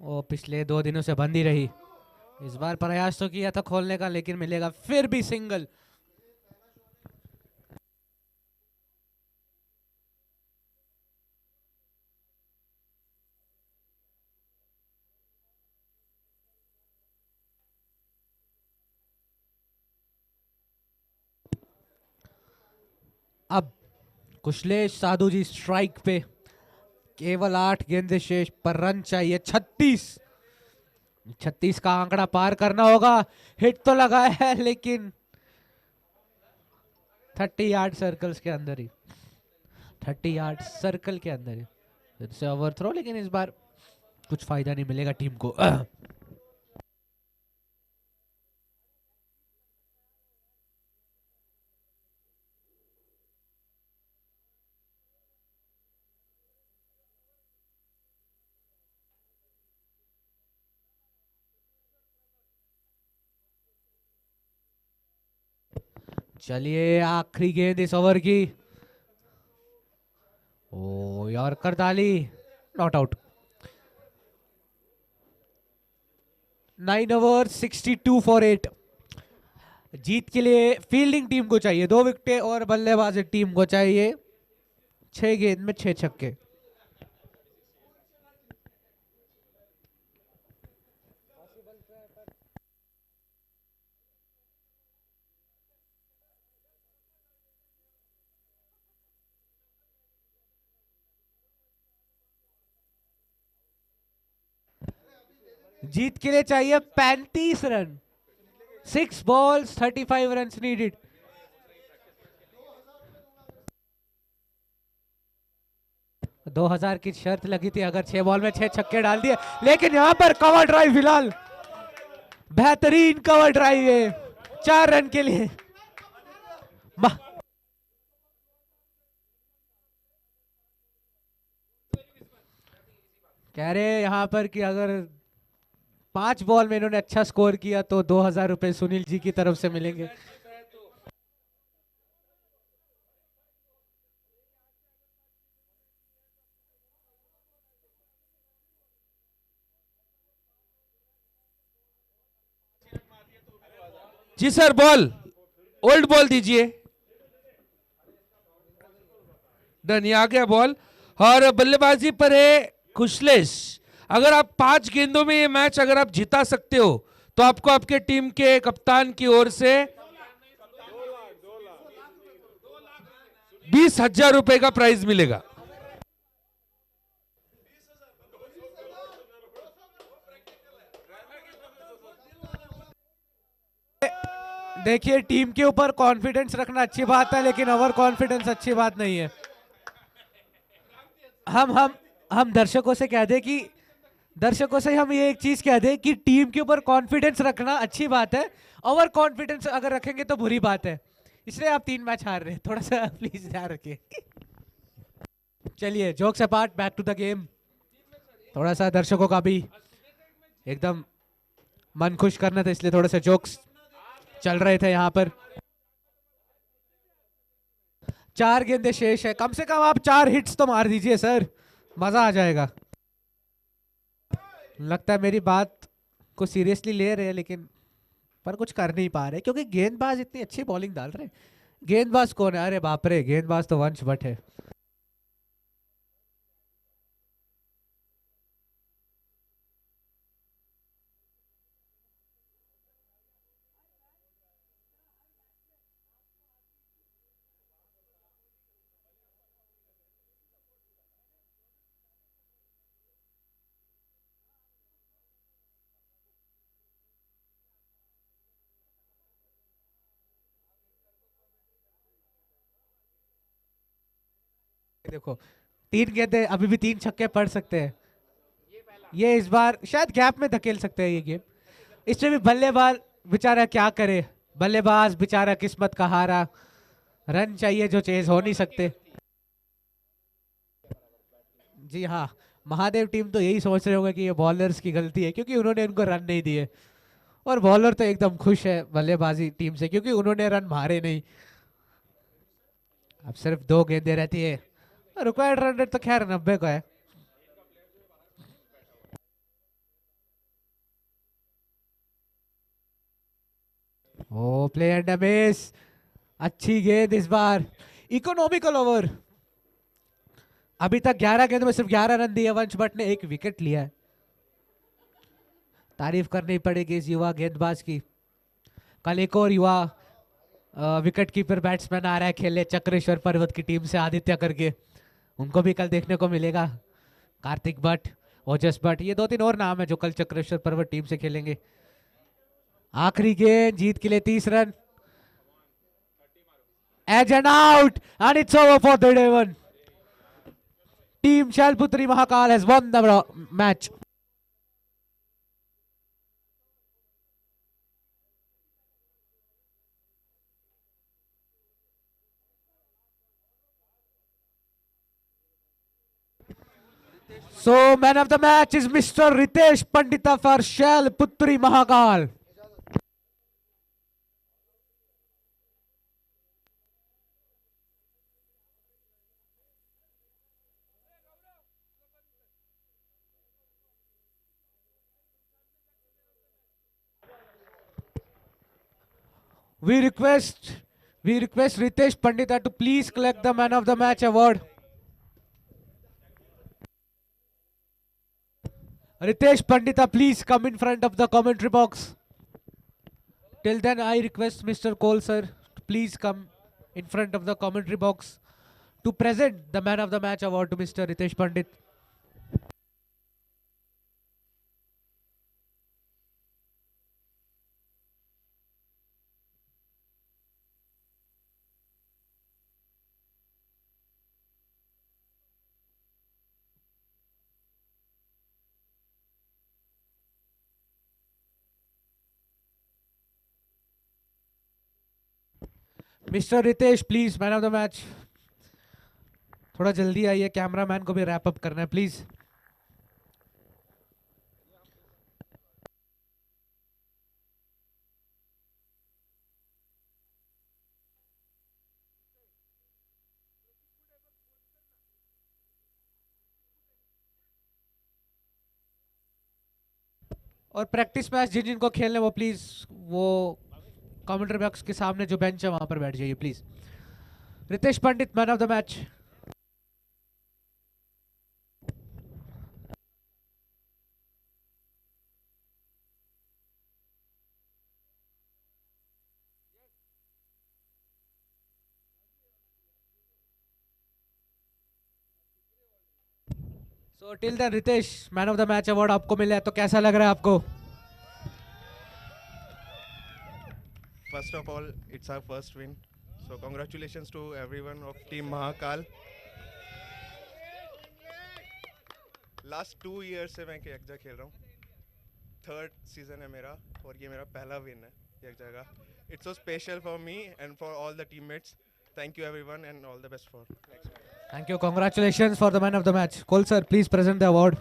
वो पिछले 2 दिनों से बंद ही रही। इस बार प्रयास तो किया था खोलने का, लेकिन मिलेगा फिर भी सिंगल। अब कुशलेश साधु जी स्ट्राइक पे, केवल 8 गेंदे शेष पर रन चाहिए 36 का आंकड़ा पार करना होगा। हिट तो लगा है लेकिन 30 यार्ड सर्कल्स के अंदर ही, 30 यार्ड सर्कल के अंदर ही। फिर से ओवर थ्रो, लेकिन इस बार कुछ फायदा नहीं मिलेगा टीम को। चलिए आखिरी गेंद इस ओवर की। ओ यॉर्कर डाली, नॉट आउट। 9 over 62 for 8। जीत के लिए फील्डिंग टीम को चाहिए 2 विकेटें और बल्लेबाजी टीम को चाहिए 6 गेंद में 6 छक्के। जीत के लिए चाहिए 35 रन। 6 balls 35 runs needed। दो 2000 की शर्त लगी थी अगर 6 बॉल में 6 छक्के डाल दिए, लेकिन यहां पर कवर ड्राइव फिलहाल बेहतरीन कवर ड्राइव है 4 रन के लिए। कह रहे यहां पर कि अगर 5 बॉल में इन्होंने अच्छा स्कोर किया तो 2000 रुपए सुनील जी की तरफ से मिलेंगे। जी सर, बॉल ओल्ड बॉल दीजिए। डन, ये आ गया बॉल और बल्लेबाजी पर है खुशलेश। अगर आप 5 गेंदों में ये मैच अगर आप जिता सकते हो तो आपको आपके टीम के कप्तान की ओर से 20,000 रुपए का प्राइज मिलेगा। देखिए टीम के ऊपर कॉन्फिडेंस रखना अच्छी बात है, लेकिन ओवर कॉन्फिडेंस अच्छी बात नहीं है। हम दर्शकों से कह दे कि दर्शकों से हम ये एक चीज कह दे कि टीम के ऊपर कॉन्फिडेंस रखना अच्छी बात है, ओवर कॉन्फिडेंस अगर रखेंगे तो बुरी बात है। इसलिए आप 3 मैच हार रहे हैं, थोड़ा सा प्लीज ध्यान रखिए। चलिए jokes apart, back to the game. थोड़ा सा दर्शकों का भी एकदम मन खुश करना था, इसलिए थोड़े से जोक्स चल रहे थे यहाँ पर। 4 गेंदे शेष है, कम से कम आप 4 हिट्स तो मार दीजिए सर, मजा आ जाएगा। लगता है मेरी बात को सीरियसली ले रहे हैं, लेकिन पर कुछ कर नहीं पा रहे क्योंकि गेंदबाज इतनी अच्छी बॉलिंग डाल रहे हैं। गेंदबाज कौन है? अरे बाप रे, गेंदबाज तो वंश भट्ट है। देखो 3 गेंदे, अभी भी 3 छक्के पड़ सकते हैं। ये इस बार शायद गैप में धकेल सकते हैं ये गेम। इसमें भी बल्लेबाज बेचारा क्या करे, बल्लेबाज बेचारा किस्मत का हारा, रन चाहिए जो चेज हो नहीं सकते। जी हाँ, महादेव टीम तो यही सोच रहे होंगे कि ये बॉलर्स की गलती है क्योंकि उन्होंने उनको रन नहीं दिए, और बॉलर तो एकदम खुश है बल्लेबाजी टीम से क्योंकि उन्होंने रन मारे नहीं। अब सिर्फ 2 गेंदें रहती है, रिक्वायर्ड रन रेट तो खैर 90 का है। ओ प्ले एंड मिस, अच्छी गेंद इस बार, इकोनॉमिकल ओवर। अभी तक 11 गेंद में सिर्फ 11 रन दिए वंश भट्ट ने, 1 विकेट लिया है। तारीफ करनी पड़ेगी इस युवा गेंदबाज की। कल एक और युवा विकेट कीपर बैट्समैन आ रहा है खेलने चक्रेश्वर पर्वत की टीम से, आदित्य करके, उनको भी कल देखने को मिलेगा। कार्तिक भट्ट, ओजस भट्ट, ये 2-3 और नाम है जो कल चक्रेश्वर पर्वत टीम से खेलेंगे। आखिरी गेंद, जीत के लिए 30 run, as an out and it's over for the day one. Team Shailputri Mahakal has won the match. So man of the match is Mr. Ritesh Pandita for Shailputri Mahakal. we request Ritesh Pandita to please collect the man of the match award. Ritesh Pandita, please come in front of the commentary box. Till then, I request Mr. Cole sir to please come in front of the commentary box to present the man of the match award to Mr. Ritesh Pandit. Mr. Ritesh, please, man of the match. थोड़ा जल्दी आइए, cameraman को भी wrap up करना है please. और practice match जिन जिनको खेलने वो प्लीज वो कमेंट्री बॉक्स के सामने जो बेंच है वहां पर बैठ जाइए please. Ritesh Pandit, man of the match. So till then Ritesh, man of the match award आपको मिला है तो कैसा लग रहा है आपको? First of all, it's our first win. So congratulations to everyone of Team Mahakal. Last 2 years से मैं यकजा खेल रहा हूँ. 3rd season है मेरा और ये मेरा पहला win है यकजा का. It's so special for me and for all the teammates. Thank you everyone and all the best for next match. Thank you. Congratulations for the man of the match. Cole sir, please present the award.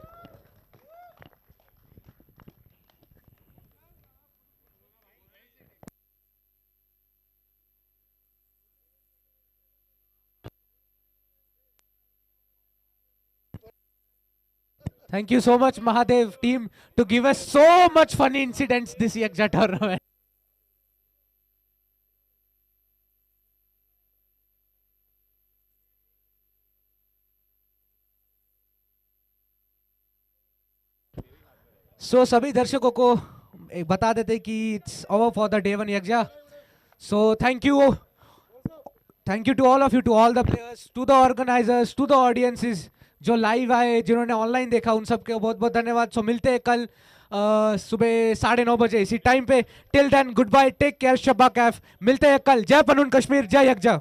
Thank you so much, Mahadev team, to give us so much funny incidents this Yakja tournament. So सभी दर्शकों को एक बता देते कि it's over for the day one Yakja. So thank you to all of you, to all the players, to the organizers, to the audiences जो live आए, जिन्होंने ऑनलाइन देखा, उन सबके बहुत बहुत धन्यवाद. सो मिलते हैं कल सुबह 9:30 बजे इसी टाइम पे. Till then goodbye, take care, शब्बा कैफ. मिलते हैं कल. जय पनून कश्मीर, जय यकजा.